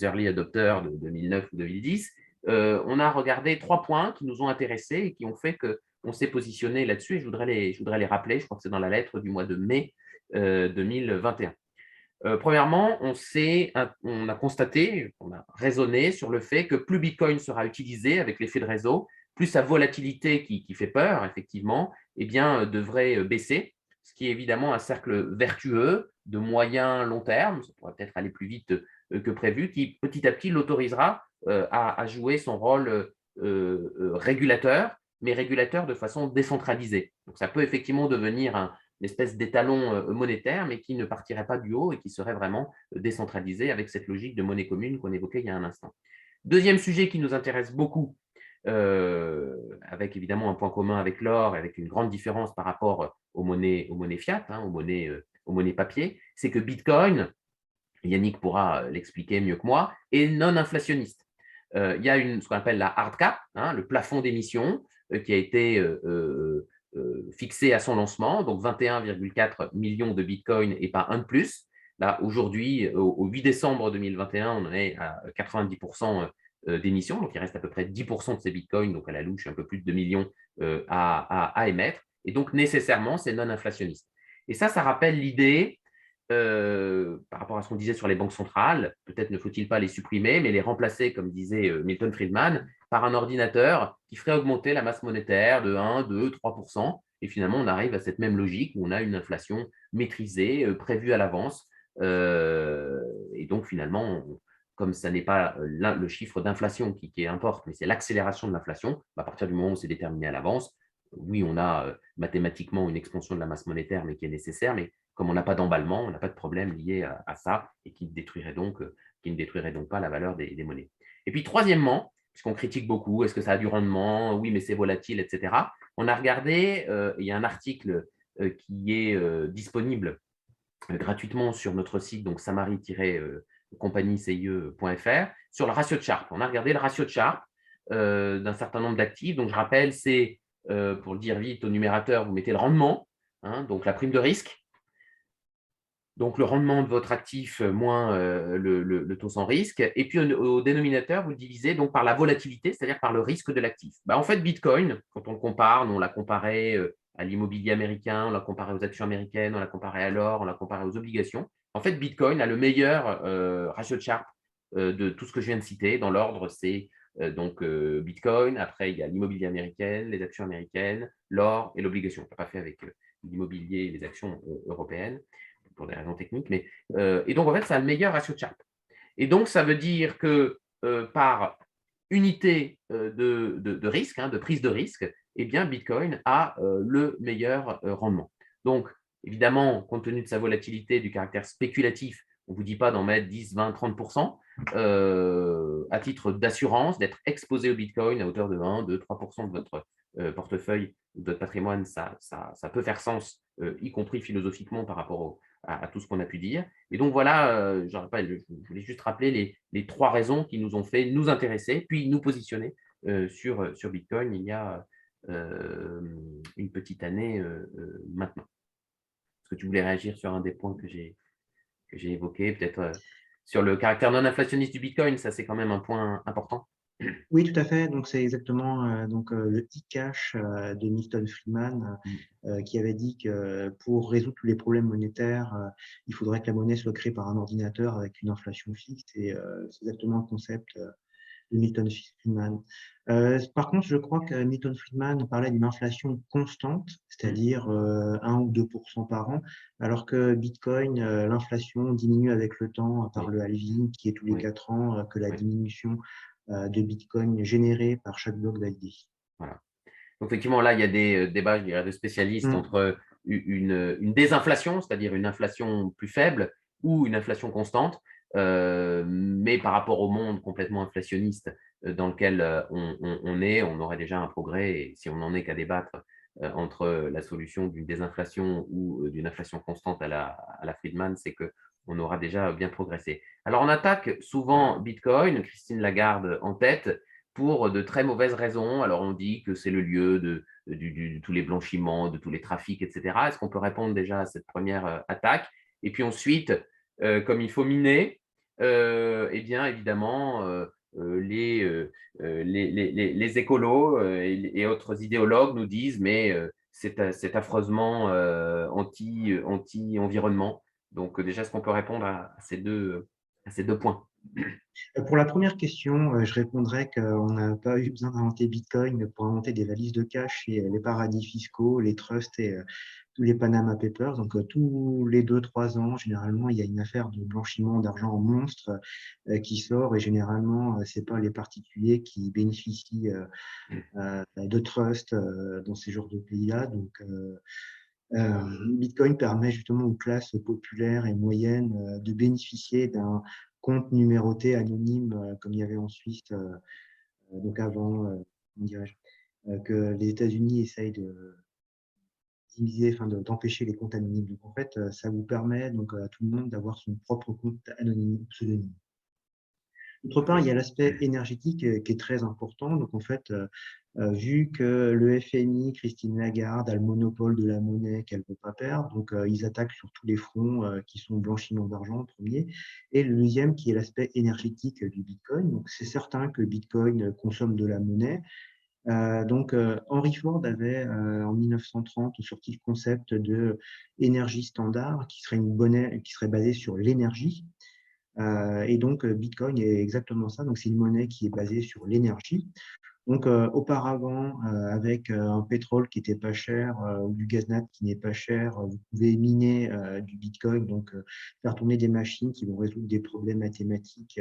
Speaker 1: early adopters de 2009 ou 2010, on a regardé 3 points qui nous ont intéressés et qui ont fait qu'on s'est positionné là-dessus. Et je voudrais les rappeler, je crois que c'est dans la lettre du mois de mai 2021. Premièrement, on a constaté, on a raisonné sur le fait que plus Bitcoin sera utilisé avec l'effet de réseau, plus sa volatilité qui fait peur, effectivement, eh bien, devrait baisser, ce qui est évidemment un cercle vertueux de moyen long terme, ça pourrait peut-être aller plus vite que prévu, qui petit à petit l'autorisera à jouer son rôle régulateur, mais régulateur de façon décentralisée. Donc ça peut effectivement devenir une espèce d'étalon monétaire, mais qui ne partirait pas du haut et qui serait vraiment décentralisé avec cette logique de monnaie commune qu'on évoquait il y a un instant. Deuxième sujet qui nous intéresse beaucoup, avec évidemment un point commun avec l'or, avec une grande différence par rapport aux monnaies fiat, hein, aux monnaies papier, c'est que Bitcoin, Yannick pourra l'expliquer mieux que moi, est non inflationniste. Il y a ce qu'on appelle la hard cap, hein, le plafond d'émission, qui a été fixé à son lancement, donc 21,4 millions de bitcoins et pas un de plus. Là, aujourd'hui, au 8 décembre 2021, on en est à 90% d'émissions, donc il reste à peu près 10% de ces bitcoins, donc à la louche, un peu plus de 2 millions à émettre. Et donc, nécessairement, c'est non inflationniste. Et ça rappelle l'idée par rapport à ce qu'on disait sur les banques centrales, peut-être ne faut-il pas les supprimer, mais les remplacer, comme disait Milton Friedman, par un ordinateur qui ferait augmenter la masse monétaire de 1, 2, 3%. Et finalement, on arrive à cette même logique où on a une inflation maîtrisée, prévue à l'avance. Et donc, finalement, comme ça n'est pas le chiffre d'inflation qui importe, mais c'est l'accélération de l'inflation, à partir du moment où c'est déterminé à l'avance, oui, on a mathématiquement une expansion de la masse monétaire, mais qui est nécessaire, mais comme on n'a pas d'emballement, on n'a pas de problème lié à ça et qui ne détruirait donc pas la valeur des monnaies. Et puis, troisièmement, puisqu'on critique beaucoup, est-ce que ça a du rendement? Oui, mais c'est volatile, etc. On a regardé, il y a un article qui est disponible gratuitement sur notre site, donc samari-compagnie.fr, sur le ratio de Sharpe. On a regardé le ratio de Sharpe d'un certain nombre d'actifs. Donc, je rappelle, c'est, pour le dire vite, au numérateur, vous mettez le rendement, hein, donc la prime de risque, donc le rendement de votre actif moins le taux sans risque. Et puis au dénominateur, vous le divisez donc par la volatilité, c'est-à-dire par le risque de l'actif. En fait, Bitcoin, quand on le compare, on l'a comparé à l'immobilier américain, on l'a comparé aux actions américaines, on l'a comparé à l'or, on l'a comparé aux obligations. En fait, Bitcoin a le meilleur ratio de Sharpe de tout ce que je viens de citer. Dans l'ordre, c'est donc Bitcoin, après il y a l'immobilier américain, les actions américaines, l'or et l'obligation. On n'a pas fait avec l'immobilier et les actions européennes pour des raisons techniques. Et donc, en fait, ça a le meilleur ratio de Sharpe. Et donc, ça veut dire que par unité de risque, hein, de prise de risque, eh bien, Bitcoin a le meilleur rendement. Donc, évidemment, compte tenu de sa volatilité, du caractère spéculatif, on ne vous dit pas d'en mettre 10, 20, 30%, à titre d'assurance, d'être exposé au Bitcoin à hauteur de 1, 2, 3% de votre portefeuille, de votre patrimoine, ça peut faire sens, y compris philosophiquement par rapport à tout ce qu'on a pu dire. Et donc voilà, je voulais juste rappeler les 3 raisons qui nous ont fait nous intéresser, puis nous positionner sur Bitcoin il y a une petite année maintenant. Est-ce que tu voulais réagir sur un des points que j'ai évoqués, peut-être sur le caractère non inflationniste du Bitcoin, ça c'est quand même un point important.
Speaker 2: Oui, tout à fait. Donc, c'est exactement le e-cash de Milton Friedman
Speaker 1: Mm.
Speaker 2: qui avait dit que pour résoudre tous les problèmes monétaires, il faudrait que la monnaie soit créée par un ordinateur avec une inflation fixe. Et c'est exactement le concept de Milton Friedman. Par contre, je crois que Milton Friedman parlait d'une inflation constante,
Speaker 1: Mm.
Speaker 2: c'est-à-dire 1 ou 2% par an, alors que Bitcoin, l'inflation diminue avec le temps par
Speaker 1: Oui,
Speaker 2: le halving qui est tous les
Speaker 1: oui,
Speaker 2: 4 ans, que la
Speaker 1: oui,
Speaker 2: diminution de Bitcoin générée par chaque bloc d'AID.
Speaker 1: voilà. Donc effectivement, là, il y a des débats, je dirais, de spécialistes
Speaker 2: Mm.
Speaker 1: entre une désinflation, c'est-à-dire une inflation plus faible, ou une inflation constante. Mais par rapport au monde complètement inflationniste dans lequel on est, on aurait déjà un progrès. Et si on n'en est qu'à débattre entre la solution d'une désinflation ou d'une inflation constante à la Friedman, c'est qu'on aura déjà bien progressé. Alors on attaque souvent Bitcoin, Christine Lagarde en tête, pour de très mauvaises raisons. Alors, on dit que c'est le lieu de tous les blanchiments, de tous les trafics, etc. Est-ce qu'on peut répondre déjà à cette première attaque? Et puis ensuite, comme il faut miner, eh bien, évidemment, les écolos et autres idéologues nous disent, mais c'est affreusement anti-environnement. Donc, déjà, est-ce qu'on peut répondre à ces deux points?
Speaker 2: Pour la première question, je répondrais qu'on n'a pas eu besoin d'inventer Bitcoin pour inventer des valises de cash et les paradis fiscaux, les trusts et tous les Panama Papers. Donc, tous les 2, 3 ans, généralement, il y a une affaire de blanchiment d'argent en monstre qui sort et généralement, c'est pas les particuliers qui bénéficient de trusts dans ces genres de pays-là. Donc, Bitcoin permet justement aux classes populaires et moyennes de bénéficier d'un compte numéroté anonyme comme il y avait en Suisse, donc avant, comment dirais-je, que les États-Unis essayent de d'immuniser, enfin d'empêcher les comptes anonymes. Donc en fait, ça vous permet donc à tout le monde d'avoir son propre compte anonyme, pseudonyme. D'autre part, il y a l'aspect énergétique qui est très important. Donc en fait, vu que le FMI, Christine Lagarde, a le monopole de la monnaie qu'elle ne peut pas perdre, donc ils attaquent sur tous les fronts qui sont blanchiment d'argent en premier. Et le deuxième qui est l'aspect énergétique du Bitcoin. Donc c'est certain que Bitcoin consomme de la monnaie. Henry Ford avait en 1930 sorti le concept de énergie standard qui serait une monnaie qui serait basée sur l'énergie. Bitcoin est exactement ça. Donc, c'est une monnaie qui est basée sur l'énergie. Donc, auparavant, avec un pétrole qui était pas cher ou du gaz nat qui n'est pas cher, vous pouvez miner du Bitcoin, donc faire tourner des machines qui vont résoudre des problèmes mathématiques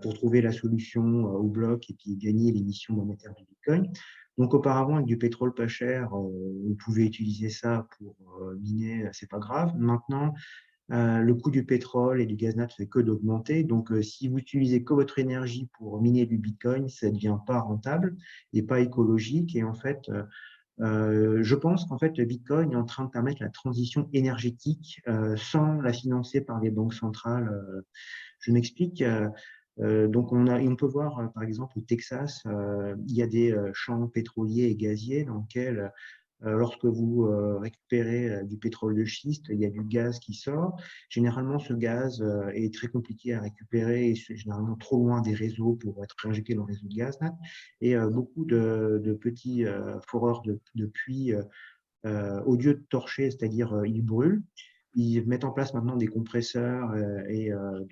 Speaker 2: pour trouver la solution au bloc et puis gagner l'émission monétaire du Bitcoin. Donc, auparavant, avec du pétrole pas cher, vous pouvez utiliser ça pour miner, c'est pas grave. Maintenant, le coût du pétrole et du gaz nat ne fait que d'augmenter. Donc, si vous utilisez que votre énergie pour miner du Bitcoin, ça ne devient pas rentable et pas écologique. Et en fait, je pense qu'en fait, le Bitcoin est en train de permettre la transition énergétique sans la financer par les banques centrales. Je m'explique. On peut voir, par exemple, au Texas, il y a des champs pétroliers et gaziers dans lesquels lorsque vous récupérez du pétrole de schiste, il y a du gaz qui sort. Généralement, ce gaz est très compliqué à récupérer et c'est généralement trop loin des réseaux pour être injecté dans le réseau de gaz. Et beaucoup de petits foreurs de puits, au lieu de torcher, c'est-à-dire ils brûlent, ils mettent en place maintenant des compresseurs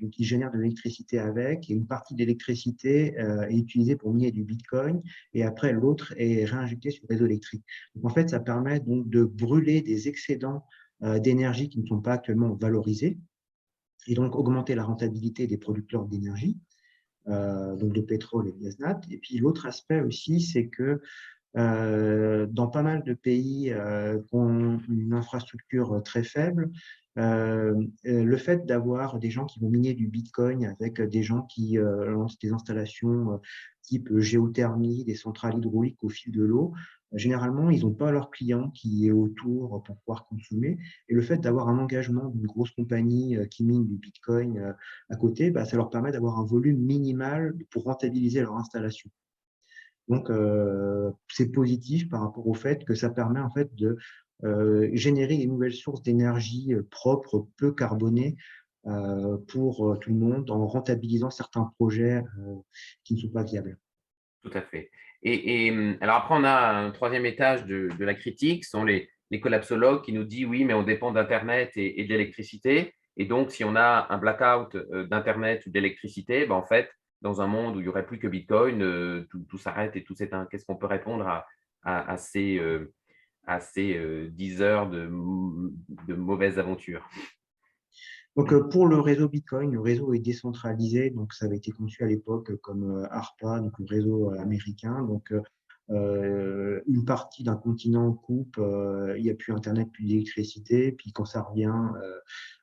Speaker 2: donc ils génèrent de l'électricité avec. Et une partie de l'électricité est utilisée pour miner du Bitcoin et après l'autre est réinjectée sur le réseau électrique. Donc en fait, ça permet donc de brûler des excédents d'énergie qui ne sont pas actuellement valorisés et donc augmenter la rentabilité des producteurs d'énergie, donc de pétrole et de gaz nat. Et puis l'autre aspect aussi, c'est que dans pas mal de pays qui ont une infrastructure très faible, le fait d'avoir des gens qui vont miner du Bitcoin avec des gens qui lancent des installations type géothermie, des centrales hydrauliques au fil de l'eau, généralement, ils n'ont pas leur client qui est autour pour pouvoir consommer. Et le fait d'avoir un engagement d'une grosse compagnie qui mine du Bitcoin à côté, bah, ça leur permet d'avoir un volume minimal pour rentabiliser leur installation. Donc, c'est positif par rapport au fait que ça permet en fait de générer des nouvelles sources d'énergie propres, peu carbonées, pour tout le monde en rentabilisant certains projets qui ne sont pas viables.
Speaker 1: Tout à fait. Alors après, on a un troisième étage de la critique, ce sont les collapsologues qui nous disent oui, mais on dépend d'Internet et de l'électricité. Et donc, si on a un blackout d'Internet ou d'électricité, ben, en fait, dans un monde où il n'y aurait plus que Bitcoin, tout s'arrête et tout s'éteint. Qu'est-ce qu'on peut répondre à ces 10 heures de mauvaises aventures?
Speaker 2: Donc, pour le réseau Bitcoin, le réseau est décentralisé. Donc, ça avait été conçu à l'époque comme ARPA, donc le réseau américain. Donc, une partie d'un continent coupe, il n'y a plus Internet, plus d'électricité. Puis quand ça revient,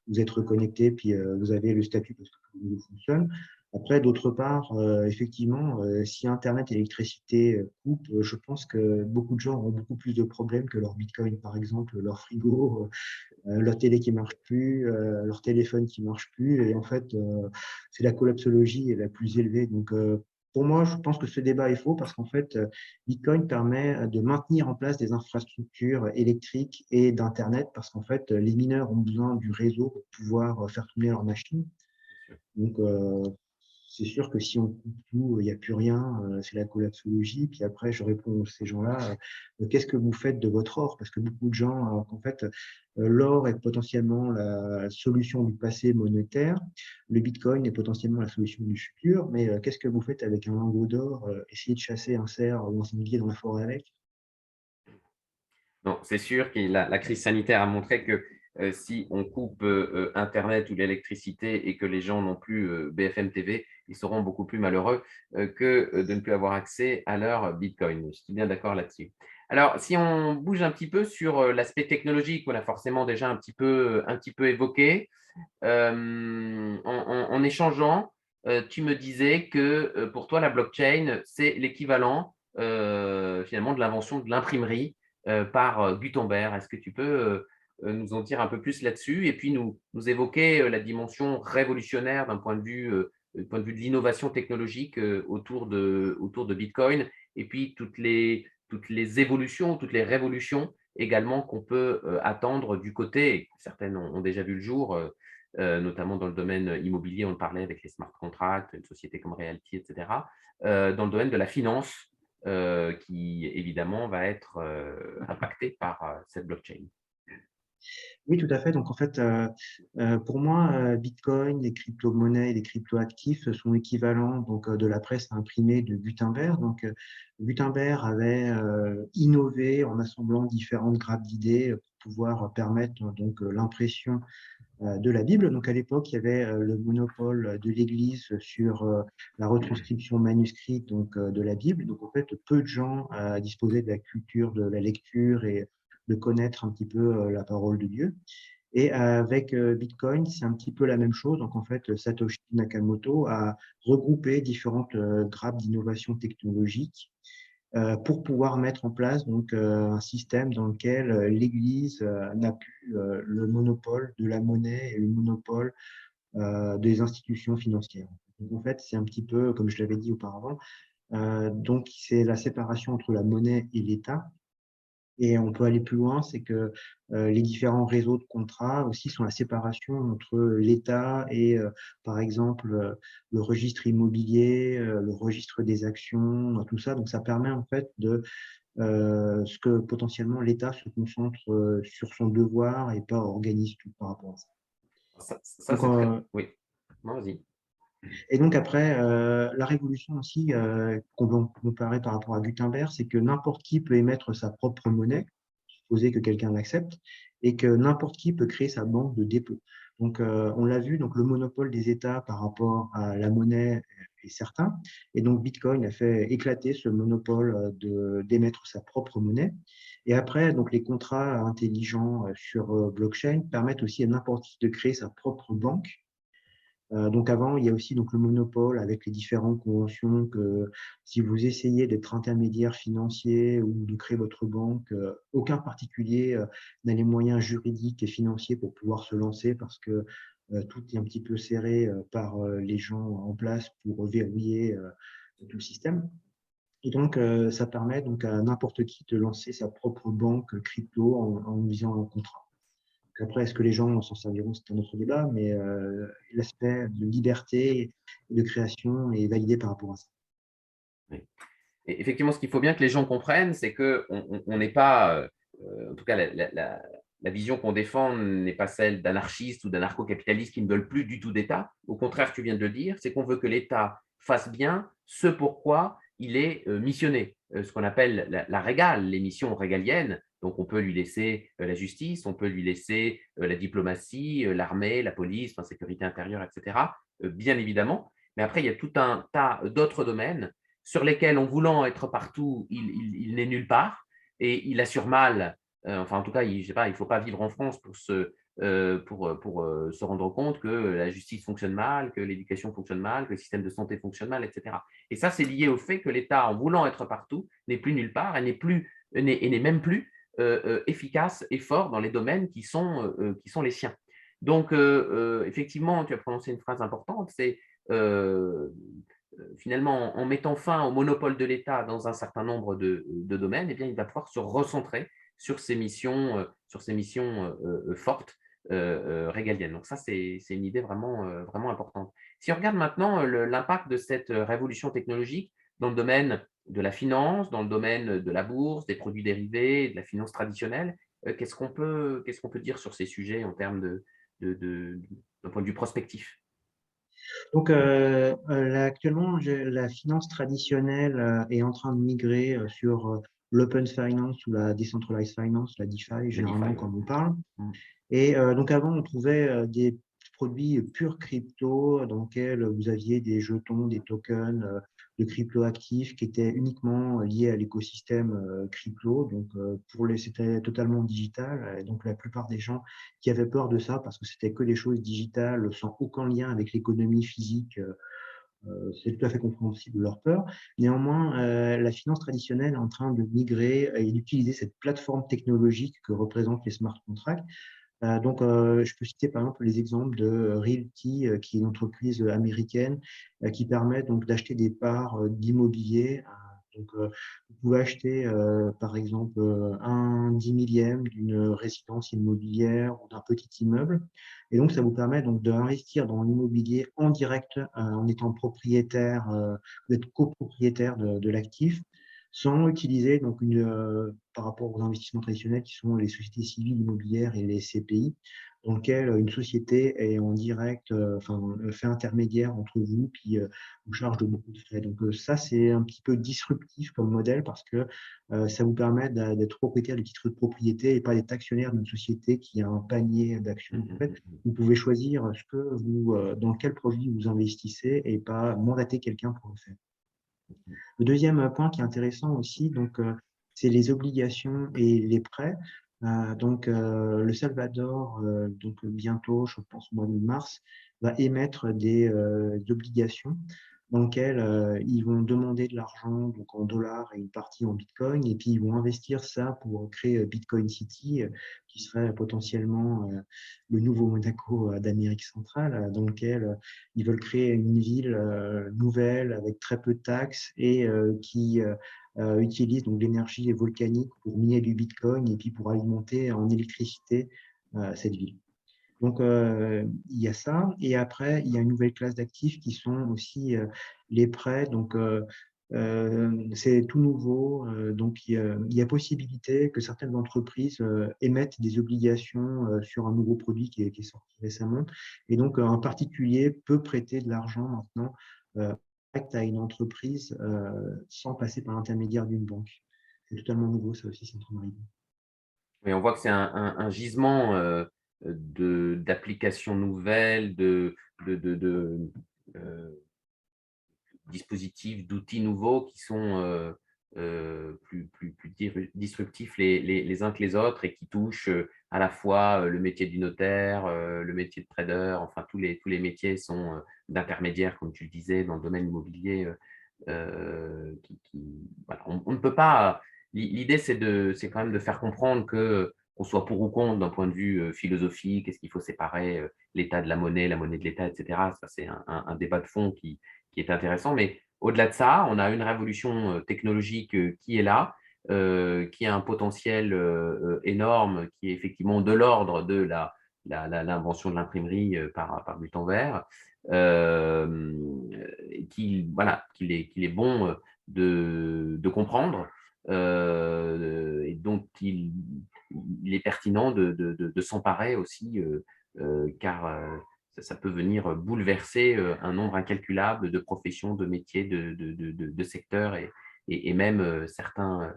Speaker 2: vous êtes reconnecté, puis vous avez le statut parce que le réseau fonctionne. Après, d'autre part, effectivement, si Internet et l'électricité coupent, je pense que beaucoup de gens auront beaucoup plus de problèmes que leur Bitcoin, par exemple, leur frigo, leur télé qui marche plus, leur téléphone qui marche plus. Et en fait, c'est la collapsologie la plus élevée. Donc, pour moi, je pense que ce débat est faux parce qu'en fait, Bitcoin permet de maintenir en place des infrastructures électriques et d'Internet parce qu'en fait, les mineurs ont besoin du réseau pour pouvoir faire tourner leurs machines. Donc, c'est sûr que si on coupe tout, il n'y a plus rien, c'est la collapsologie. Puis après, je réponds à ces gens-là, qu'est-ce que vous faites de votre or? Parce que beaucoup de gens, en fait, l'or est potentiellement la solution du passé monétaire, le Bitcoin est potentiellement la solution du futur, mais qu'est-ce que vous faites avec un lingot d'or? Essayez de chasser un cerf ou un sanglier dans la forêt avec?
Speaker 1: Non, c'est sûr que la crise sanitaire a montré que si on coupe Internet ou l'électricité et que les gens n'ont plus BFM TV, ils seront beaucoup plus malheureux que de ne plus avoir accès à leur Bitcoin. Je suis bien d'accord là-dessus. Alors, si on bouge un petit peu sur l'aspect technologique, on a forcément déjà un petit peu évoqué. En échangeant, tu me disais que pour toi, la blockchain, c'est l'équivalent finalement de l'invention de l'imprimerie par Gutenberg. Est-ce que tu peux nous en dire un peu plus là-dessus et puis nous évoquer la dimension révolutionnaire d'un point de vue de l'innovation technologique autour de Bitcoin et puis toutes les évolutions, toutes les révolutions également qu'on peut attendre du côté, et certaines ont déjà vu le jour, notamment dans le domaine immobilier, on le parlait avec les smart contracts, une société comme Realty, etc. Dans le domaine de la finance, qui évidemment va être impacté par cette blockchain.
Speaker 2: Oui, tout à fait. Donc, en fait, pour moi, Bitcoin, les crypto-monnaies et les crypto-actifs sont équivalents donc, de la presse imprimée de Gutenberg. Donc, Gutenberg avait innové en assemblant différentes grappes d'idées pour pouvoir permettre donc l'impression de la Bible. Donc, à l'époque, il y avait le monopole de l'Église sur la retranscription manuscrite donc, de la Bible. Donc, en fait, peu de gens disposaient de la culture de la lecture et de connaître un petit peu la parole de Dieu. Et avec Bitcoin, c'est un petit peu la même chose. Donc, en fait, Satoshi Nakamoto a regroupé différentes grappes d'innovation technologique pour pouvoir mettre en place donc, un système dans lequel l'Église n'a plus le monopole de la monnaie et le monopole des institutions financières. Donc, en fait, c'est un petit peu, comme je l'avais dit auparavant, donc c'est la séparation entre la monnaie et l'État. Et on peut aller plus loin, c'est que les différents réseaux de contrats aussi sont la séparation entre l'État et, par exemple, le registre immobilier, le registre des actions, tout ça. Donc, ça permet en fait de ce que potentiellement l'État se concentre sur son devoir et pas organise tout par rapport à ça.
Speaker 1: Ça,
Speaker 2: Donc,
Speaker 1: c'est très… Oui, non, vas-y.
Speaker 2: et donc après, la révolution aussi, qu'on peut comparer par rapport à Gutenberg, c'est que n'importe qui peut émettre sa propre monnaie, supposer que quelqu'un l'accepte, et que n'importe qui peut créer sa banque de dépôt. Donc, on l'a vu, donc le monopole des États par rapport à la monnaie est certain, et donc Bitcoin a fait éclater ce monopole d'émettre sa propre monnaie. Et après, donc les contrats intelligents sur blockchain permettent aussi à n'importe qui de créer sa propre banque. Donc avant, il y a aussi donc le monopole avec les différentes conventions que si vous essayez d'être intermédiaire financier ou de créer votre banque, aucun particulier n'a les moyens juridiques et financiers pour pouvoir se lancer parce que tout est un petit peu serré par les gens en place pour verrouiller tout le système. Et donc, ça permet donc à n'importe qui de lancer sa propre banque crypto en visant un contrat. Après, est-ce que les gens s'en serviront? C'est un autre débat, mais l'aspect de liberté et de création est validé par rapport à ça.
Speaker 1: Oui. Et effectivement, ce qu'il faut bien que les gens comprennent, c'est qu'on n'est pas, en tout cas, la vision qu'on défend n'est pas celle d'anarchistes ou d'anarcho-capitalistes qui ne veulent plus du tout d'État. Au contraire, tu viens de le dire, c'est qu'on veut que l'État fasse bien ce pourquoi il est missionné, ce qu'on appelle la régale, les missions régaliennes. Donc, on peut lui laisser la justice, on peut lui laisser la diplomatie, l'armée, la police, la sécurité intérieure, etc. Bien évidemment. Mais après, il y a tout un tas d'autres domaines sur lesquels, en voulant être partout, il n'est nulle part et il assure mal, enfin en tout cas, il ne faut pas vivre en France pour se rendre compte que la justice fonctionne mal, que l'éducation fonctionne mal, que le système de santé fonctionne mal, etc. Et ça, c'est lié au fait que l'État, en voulant être partout, n'est plus nulle part et n'est même plus efficace et fort dans les domaines qui sont les siens. Donc, effectivement, tu as prononcé une phrase importante, c'est euh, finalement, en mettant fin au monopole de l'État dans un certain nombre de domaines, eh bien, il va pouvoir se recentrer sur ces missions fortes régaliennes. Donc ça, c'est une idée vraiment importante. Si on regarde maintenant l'impact de cette révolution technologique dans le domaine de la finance, dans le domaine de la bourse, des produits dérivés, de la finance traditionnelle, qu'est-ce qu'on peut dire sur ces sujets en termes d'un point de vue prospectif?
Speaker 2: Donc, là, actuellement, la finance traditionnelle est en train de migrer sur l'open finance ou la decentralized finance, la DeFi,
Speaker 1: Le
Speaker 2: généralement,
Speaker 1: DeFi, oui.
Speaker 2: comme on parle.
Speaker 1: Mm.
Speaker 2: Et donc, avant, on trouvait des produits purs crypto dans lesquels vous aviez des jetons, des tokens de crypto actifs qui étaient uniquement liés à l'écosystème crypto. Donc, c'était totalement digital. Et donc, la plupart des gens qui avaient peur de ça, parce que c'était que des choses digitales sans aucun lien avec l'économie physique, c'est tout à fait compréhensible leur peur. Néanmoins, la finance traditionnelle est en train de migrer et d'utiliser cette plateforme technologique que représentent les smart contracts. Donc, je peux citer par exemple les exemples de Realty, qui est une entreprise américaine qui permet donc d'acheter des parts d'immobilier. Donc, vous pouvez acheter par exemple un 10 millième d'une résidence immobilière ou d'un petit immeuble. Et donc, ça vous permet donc d'investir dans l'immobilier en direct en étant propriétaire, vous êtes copropriétaire de l'actif sans utiliser donc par rapport aux investissements traditionnels qui sont les sociétés civiles immobilières et les CPI, dans lesquelles une société est en direct, fait intermédiaire entre vous, puis vous charge de beaucoup de frais. Donc ça, c'est un petit peu disruptif comme modèle parce que ça vous permet d'être propriétaire du titre de propriété et pas d'être actionnaire d'une société qui a un panier d'actions. En fait, vous pouvez choisir dans quel produit vous investissez et pas mandater quelqu'un pour le faire. Le deuxième point qui est intéressant aussi, donc, c'est les obligations et les prêts. Donc, le Salvador, donc bientôt, je pense au mois de mars, va émettre des obligations dans lesquelles ils vont demander de l'argent donc en dollars et une partie en Bitcoin, et puis ils vont investir ça pour créer Bitcoin City, qui serait potentiellement le nouveau Monaco d'Amérique centrale, dans lequel ils veulent créer une ville nouvelle avec très peu de taxes et qui utilise donc l'énergie volcanique pour miner du Bitcoin et puis pour alimenter en électricité cette ville. Donc, il y a ça. Et après, il y a une nouvelle classe d'actifs qui sont aussi les prêts. Donc, c'est tout nouveau. Donc, il y a possibilité que certaines entreprises émettent des obligations sur un nouveau produit qui est sorti récemment. Et donc, un particulier peut prêter de l'argent maintenant direct à une entreprise sans passer par l'intermédiaire d'une banque. C'est totalement nouveau, ça aussi, c'est en train d'arriver.
Speaker 1: Oui, on voit que c'est un gisement d'applications nouvelles, euh, dispositifs, d'outils nouveaux qui sont plus disruptifs les uns que les autres et qui touchent à la fois le métier du notaire, le métier de trader, enfin tous les métiers sont d'intermédiaires, comme tu le disais, dans le domaine immobilier. Voilà. On ne peut pas. L'idée, c'est quand même de faire comprendre que qu'on soit pour ou contre d'un point de vue philosophique, est-ce qu'il faut séparer l'état de la monnaie de l'État, etc. Ça, c'est un débat de fond qui est intéressant. Mais Au-delà de ça, on a une révolution technologique qui est là, qui a un potentiel énorme, qui est effectivement de l'ordre de l'invention de l'imprimerie par Gutenberg, voilà, qu'il est bon de comprendre. Et donc, il est pertinent de s'emparer aussi, car ça peut venir bouleverser un nombre incalculable de professions, de métiers, de secteurs et même certains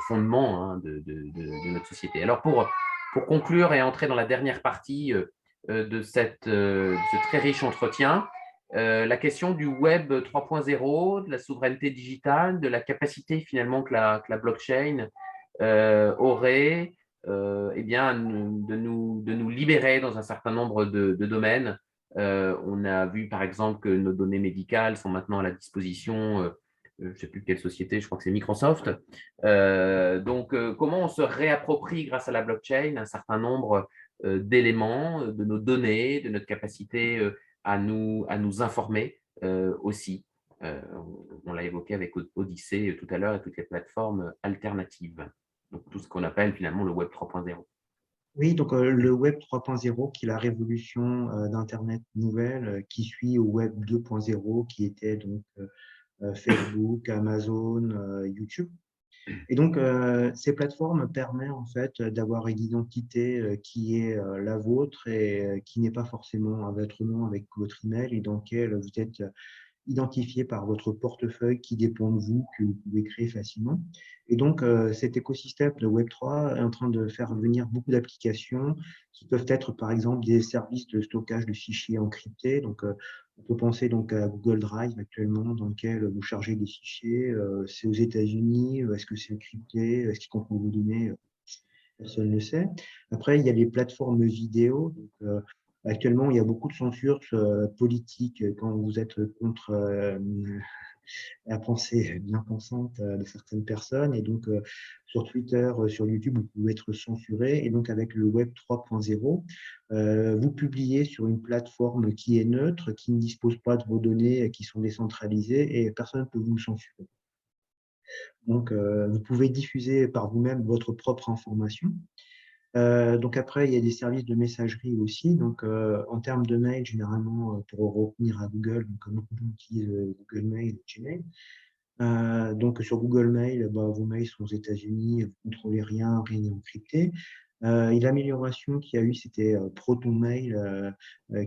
Speaker 1: fondements hein, de notre société. Alors, pour conclure et entrer dans la dernière partie de ce très riche entretien, la question du Web 3.0, de la souveraineté digitale, de la capacité finalement que la blockchain aurait eh bien, de nous libérer dans un certain nombre de domaines. On a vu par exemple que nos données médicales sont maintenant à la disposition, je ne sais plus quelle société, je crois que c'est Microsoft. Donc, comment on se réapproprie grâce à la blockchain un certain nombre d'éléments, de nos données, de notre capacité à nous informer aussi. On l'a évoqué avec Odyssée tout à l'heure et toutes les plateformes alternatives. Donc, tout ce qu'on appelle finalement le Web 3.0.
Speaker 2: Oui, donc le Web 3.0, qui est la révolution d'Internet nouvelle, qui suit au Web 2.0, qui était donc Facebook, Amazon, YouTube. Et donc, ces plateformes permettent en fait d'avoir une identité qui est la vôtre et qui n'est pas forcément à votre nom avec votre email et dans lequel vous êtes identifié par votre portefeuille qui dépend de vous, que vous pouvez créer facilement. Et donc, cet écosystème de Web3 est en train de faire venir beaucoup d'applications qui peuvent être, par exemple, des services de stockage de fichiers encryptés. Donc, on peut penser donc à Google Drive actuellement, dans lequel vous chargez des fichiers. C'est aux États-Unis. Est-ce que c'est encrypté? Est-ce qu'ils comprennent vos données? Personne ne le sait. Après, il y a les plateformes vidéo. Donc, actuellement, il y a beaucoup de censure politique quand vous êtes contre la pensée bien pensante de certaines personnes. Et donc, sur Twitter, sur YouTube, vous pouvez être censuré. Et donc, avec le Web 3.0, vous publiez sur une plateforme qui est neutre, qui ne dispose pas de vos données, qui sont décentralisées, et personne ne peut vous censurer. Donc, vous pouvez diffuser par vous-même votre propre information. Donc après, il y a des services de messagerie aussi. Donc en termes de mail, généralement, pour revenir à Google, donc, comme beaucoup utilisent Google Mail, Gmail. Donc sur Google Mail, bah, vos mails sont aux États-Unis, vous ne contrôlez rien, rien n'est encrypté. Et l'amélioration qu'il y a eu, c'était ProtonMail,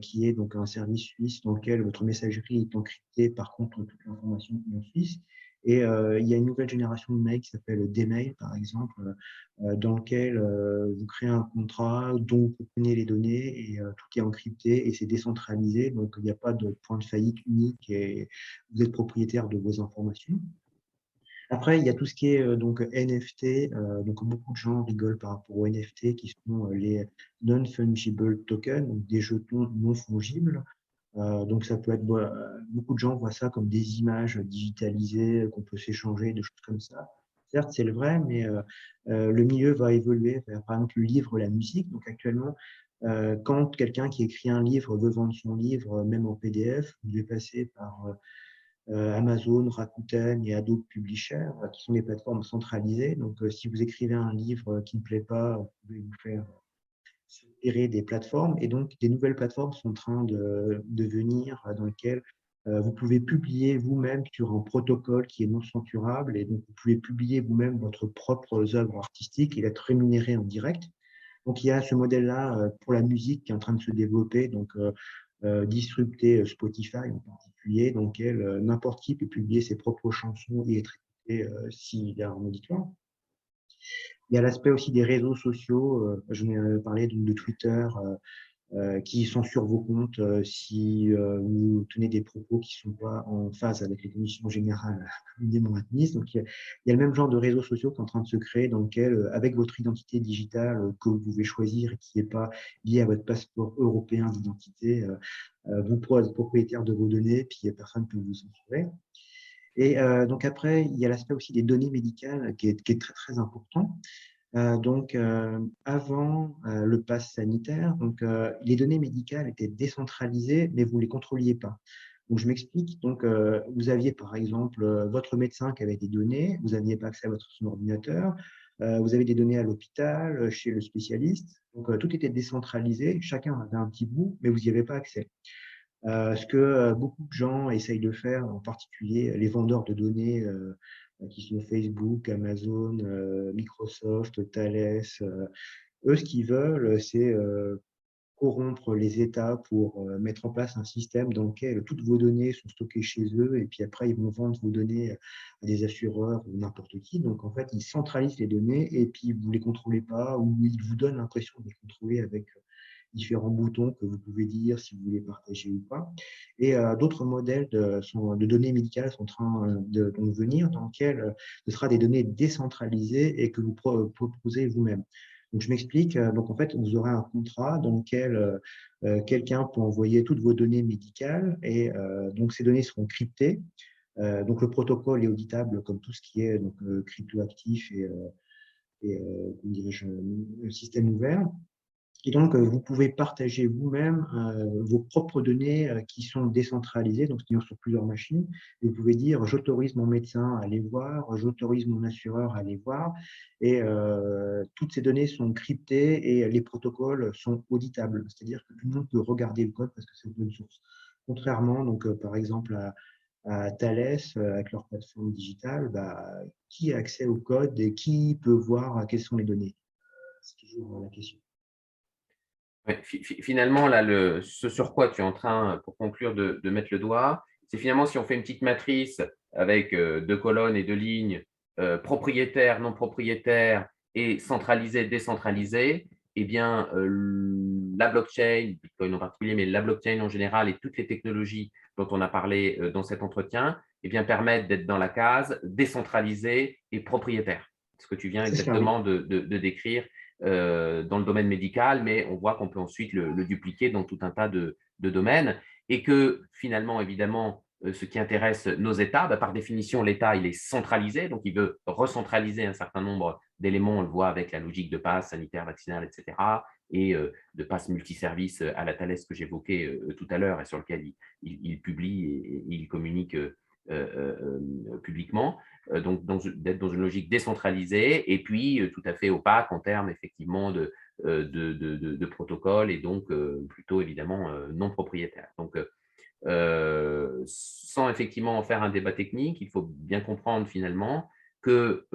Speaker 2: qui est donc un service suisse dans lequel votre messagerie est encryptée, par contre, toute l'information est en Suisse. Et il y a une nouvelle génération de mails qui s'appelle Dmail, par exemple, dans lequel vous créez un contrat dont vous prenez les données et tout est encrypté et c'est décentralisé. Donc, il n'y a pas de point de faillite unique et vous êtes propriétaire de vos informations. Après, il y a tout ce qui est donc NFT. Donc, beaucoup de gens rigolent par rapport aux NFT qui sont les non-fungible tokens, donc des jetons non fongibles. Donc, ça peut être beaucoup de gens voient ça comme des images digitalisées qu'on peut s'échanger, des choses comme ça. Certes, c'est le vrai, mais le milieu va évoluer vers, par exemple, le livre, la musique. Donc, actuellement, quand quelqu'un qui écrit un livre veut vendre son livre, même en PDF, vous devez passer par Amazon, Rakuten et Adobe Publisher, qui sont des plateformes centralisées. Donc, si vous écrivez un livre qui ne plaît pas, vous pouvez vous faire tirer des plateformes. Et donc, des nouvelles plateformes sont en train de venir dans lesquelles vous pouvez publier vous-même sur un protocole qui est non censurable. Et donc, vous pouvez publier vous-même votre propre œuvre artistique et être rémunéré en direct. Donc, il y a ce modèle-là pour la musique qui est en train de se développer. Donc, disrupter Spotify en particulier, dans lequel n'importe qui peut publier ses propres chansons et être écouté s'il y a un auditoire. Il y a l'aspect aussi des réseaux sociaux. Je vais parler de Twitter qui censure vos comptes si vous tenez des propos qui ne sont pas en phase avec les conditions générales communément admises. Donc, il y a le même genre de réseaux sociaux qui est en train de se créer dans lequel, avec votre identité digitale que vous pouvez choisir et qui n'est pas liée à votre passeport européen d'identité, vous pourrez être propriétaire de vos données, puis personne ne peut vous censurer. Et donc après, il y a l'aspect aussi des données médicales qui est très, très important. Donc, avant le pass sanitaire, donc, les données médicales étaient décentralisées, mais vous ne les contrôliez pas. Donc, je m'explique. Donc, vous aviez par exemple votre médecin qui avait des données, vous n'aviez pas accès à votre son ordinateur, vous avez des données à l'hôpital, chez le spécialiste. Donc, tout était décentralisé, chacun avait un petit bout, mais vous n'y avez pas accès. Ce que beaucoup de gens essayent de faire, en particulier les vendeurs de données qui sont Facebook, Amazon, Microsoft, Thales, eux, ce qu'ils veulent, c'est corrompre les États pour mettre en place un système dans lequel toutes vos données sont stockées chez eux et puis après, ils vont vendre vos données à des assureurs ou n'importe qui. Donc, en fait, ils centralisent les données et puis vous ne les contrôlez pas ou ils vous donnent l'impression de les contrôler avec différents boutons que vous pouvez dire si vous voulez partager ou pas. Et d'autres modèles de données médicales sont en train de venir dans lesquels ce sera des données décentralisées et que vous proposez vous-même. Donc, je m'explique. Donc, en fait, vous aurez un contrat dans lequel quelqu'un peut envoyer toutes vos données médicales et donc ces données seront cryptées. Donc, le protocole est auditable comme tout ce qui est donc, cryptoactif et comment dirais-je, système ouvert. Et donc, vous pouvez partager vous-même vos propres données qui sont décentralisées, donc c'est-à-dire sur plusieurs machines. Et vous pouvez dire, j'autorise mon médecin à les voir, j'autorise mon assureur à les voir. Et toutes ces données sont cryptées et les protocoles sont auditables. C'est-à-dire que tout le monde peut regarder le code parce que c'est open source. Contrairement, donc, par exemple, à Thales, avec leur plateforme digitale, bah, qui a accès au code et qui peut voir quelles sont les données? C'est toujours la question.
Speaker 1: Ouais, finalement, là, ce sur quoi tu es en train, pour conclure, de mettre le doigt, c'est finalement si on fait une petite matrice avec 2 colonnes et 2 lignes, propriétaire, non propriétaire et centralisé, décentralisé, eh bien, la blockchain, Bitcoin en particulier, mais la blockchain en général et toutes les technologies dont on a parlé dans cet entretien, eh bien, permettent d'être dans la case décentralisé et propriétaire. Ce que tu viens
Speaker 2: C'est cela, oui.
Speaker 1: exactement de décrire dans le domaine médical, mais on voit qu'on peut ensuite le dupliquer dans tout un tas de domaines et que finalement, évidemment, ce qui intéresse nos États, bah, par définition, l'État, il est centralisé, donc il veut recentraliser un certain nombre d'éléments, on le voit avec la logique de passe sanitaire, vaccinal, etc., et de passe multiservice à la Thales que j'évoquais tout à l'heure et sur lequel il publie et il communique publiquement. Donc d'être dans une logique décentralisée et puis tout à fait opaque en termes effectivement de protocole et donc plutôt évidemment non propriétaire. Donc, sans effectivement en faire un débat technique, il faut bien comprendre finalement que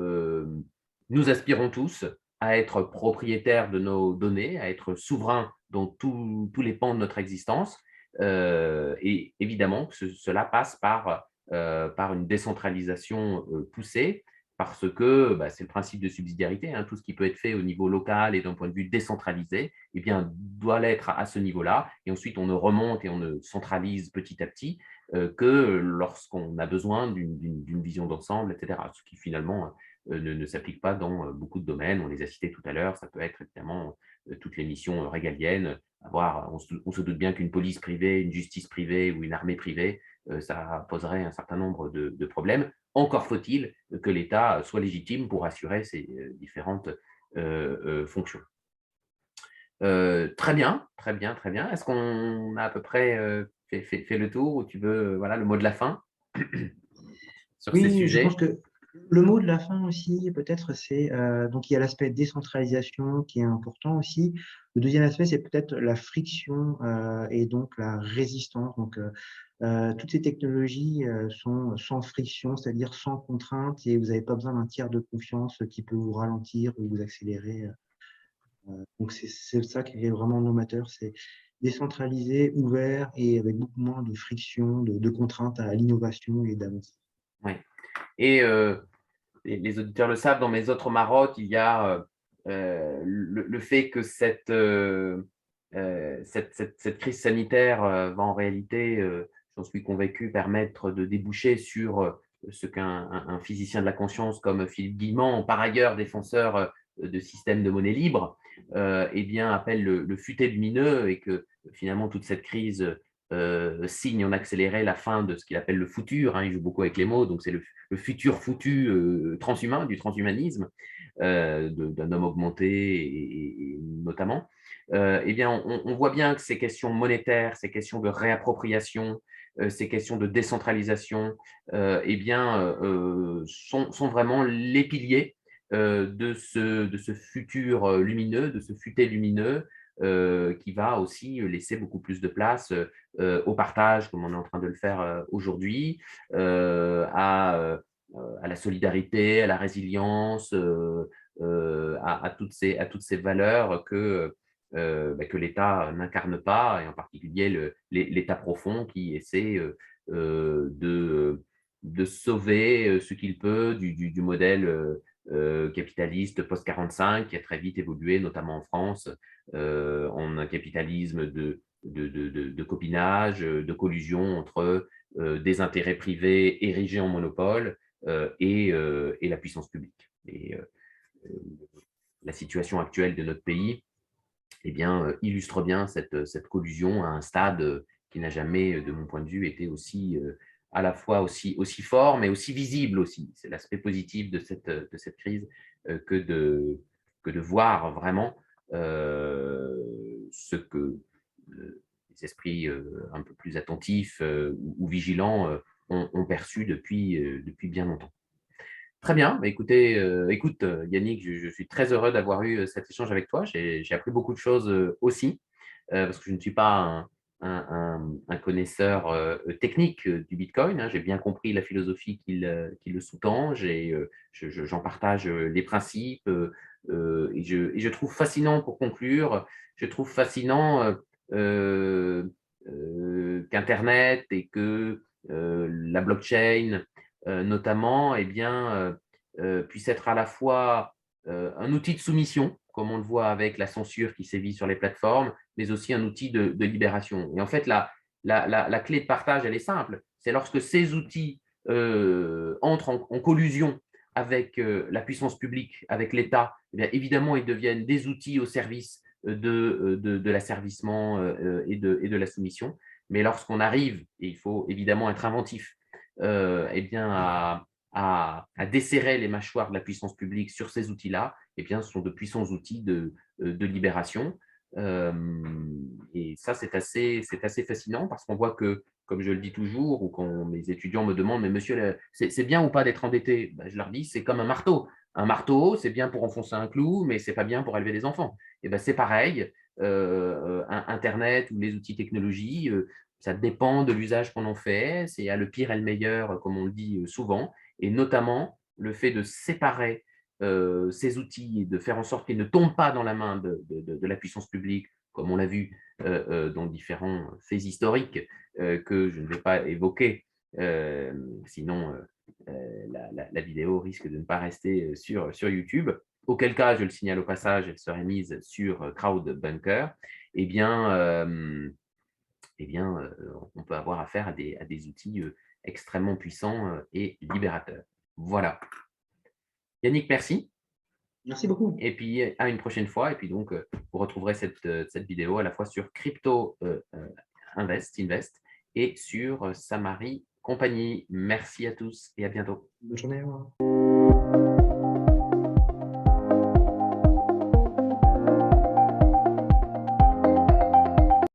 Speaker 1: nous aspirons tous à être propriétaires de nos données, à être souverains dans tous les pans de notre existence. Et évidemment, cela passe par une décentralisation poussée, parce que bah, c'est le principe de subsidiarité, hein, tout ce qui peut être fait au niveau local et d'un point de vue décentralisé, eh bien, doit l'être à ce niveau-là. Et ensuite, on ne remonte et on ne centralise petit à petit que lorsqu'on a besoin d'une vision d'ensemble, etc. Ce qui finalement ne s'applique pas dans beaucoup de domaines. On les a cités tout à l'heure. Ça peut être évidemment toutes les missions régaliennes. On se doute bien qu'une police privée, une justice privée ou une armée privée, ça poserait un certain nombre de problèmes. Encore faut-il que l'État soit légitime pour assurer ces différentes fonctions. Très bien, très bien, très bien. Est-ce qu'on a à peu près fait le tour ou tu veux voilà, le mot de la fin sur ces
Speaker 2: Oui, je pense
Speaker 1: sujets?
Speaker 2: que le mot de la fin aussi, peut-être, c'est donc il y a l'aspect décentralisation qui est important aussi. Le deuxième aspect, c'est peut-être la friction et donc la résistance. Donc, toutes ces technologies sont sans friction, c'est-à-dire sans contrainte, et vous n'avez pas besoin d'un tiers de confiance qui peut vous ralentir ou vous accélérer. Donc, c'est ça qui est vraiment novateur, c'est décentralisé, ouvert et avec beaucoup moins de friction, de contraintes à l'innovation et d'avance.
Speaker 1: Oui. Et les auditeurs le savent, dans mes autres marottes, il y a le fait que cette crise sanitaire va en réalité, j'en suis convaincu, permettre de déboucher sur ce qu'un physicien de la conscience comme Philippe Guillemant, par ailleurs défenseur de systèmes de monnaie libre, eh bien, appelle le futé lumineux et que finalement toute cette crise signe en accéléré la fin de ce qu'il appelle le futur. Hein, il joue beaucoup avec les mots, donc c'est le futur foutu transhumain, du transhumanisme, d'un homme augmenté et notamment. Eh bien, on voit bien que ces questions monétaires, ces questions de réappropriation, ces questions de décentralisation, eh bien, sont vraiment les piliers de ce futur lumineux, de ce futé lumineux qui va aussi laisser beaucoup plus de place au partage, comme on est en train de le faire aujourd'hui, à la solidarité, à la résilience, à toutes ces valeurs que l'État n'incarne pas, et en particulier l'État profond qui essaie de sauver ce qu'il peut du modèle capitaliste post-45 qui a très vite évolué, notamment en France, en un capitalisme de copinage, de collusion entre des intérêts privés érigés en monopole et la puissance publique. La situation actuelle de notre pays eh bien, illustre bien cette collusion à un stade qui n'a jamais, de mon point de vue, été aussi, à la fois aussi fort, mais aussi visible aussi. C'est l'aspect positif de cette crise que de voir vraiment ce que les esprits un peu plus attentifs ou vigilants ont perçu depuis bien longtemps. Très bien, bah, écoutez, écoute, Yannick, je suis très heureux d'avoir eu, cet échange avec toi. J'ai appris beaucoup de choses, aussi, parce que je ne suis pas un connaisseur, technique, du bitcoin, hein. J'ai bien compris la philosophie qui le sous-tend. J'en partage, les principes, et je trouve fascinant pour conclure, je trouve fascinant, qu'internet et que, la blockchain notamment, eh bien, puisse être à la fois un outil de soumission, comme on le voit avec la censure qui sévit sur les plateformes, mais aussi un outil de libération. Et en fait, la clé de partage, elle est simple. C'est lorsque ces outils entrent en collusion avec la puissance publique, avec l'État, eh bien, évidemment, ils deviennent des outils au service de l'asservissement et de la soumission. Mais lorsqu'on arrive, et il faut évidemment être inventif, eh bien, à desserrer les mâchoires de la puissance publique sur ces outils-là, eh bien, ce sont de puissants outils de libération. Et ça, c'est assez fascinant parce qu'on voit que, comme je le dis toujours, ou quand mes étudiants me demandent, mais monsieur, c'est bien ou pas d'être endetté? Ben, je leur dis, c'est comme un marteau. Un marteau, c'est bien pour enfoncer un clou, mais c'est pas bien pour élever des enfants. Et ben, c'est pareil. Internet ou les outils technologie, ça dépend de l'usage qu'on en fait. C'est à le pire et le meilleur, comme on le dit souvent. Et notamment, le fait de séparer ces outils et de faire en sorte qu'ils ne tombent pas dans la main de la puissance publique, comme on l'a vu dans différents faits historiques que je ne vais pas évoquer, euh, sinon la vidéo risque de ne pas rester sur YouTube. Auquel cas, je le signale au passage, elle serait mise sur CrowdBunker. Eh bien, on peut avoir affaire à des outils extrêmement puissants et libérateurs. Voilà. Yannick, merci.
Speaker 2: Merci beaucoup.
Speaker 1: Et puis, à une prochaine fois. Et puis, donc, vous retrouverez cette vidéo à la fois sur Crypto Invest et sur Samari Compagnie. Merci à tous et à bientôt.
Speaker 2: Bonne journée. Au revoir.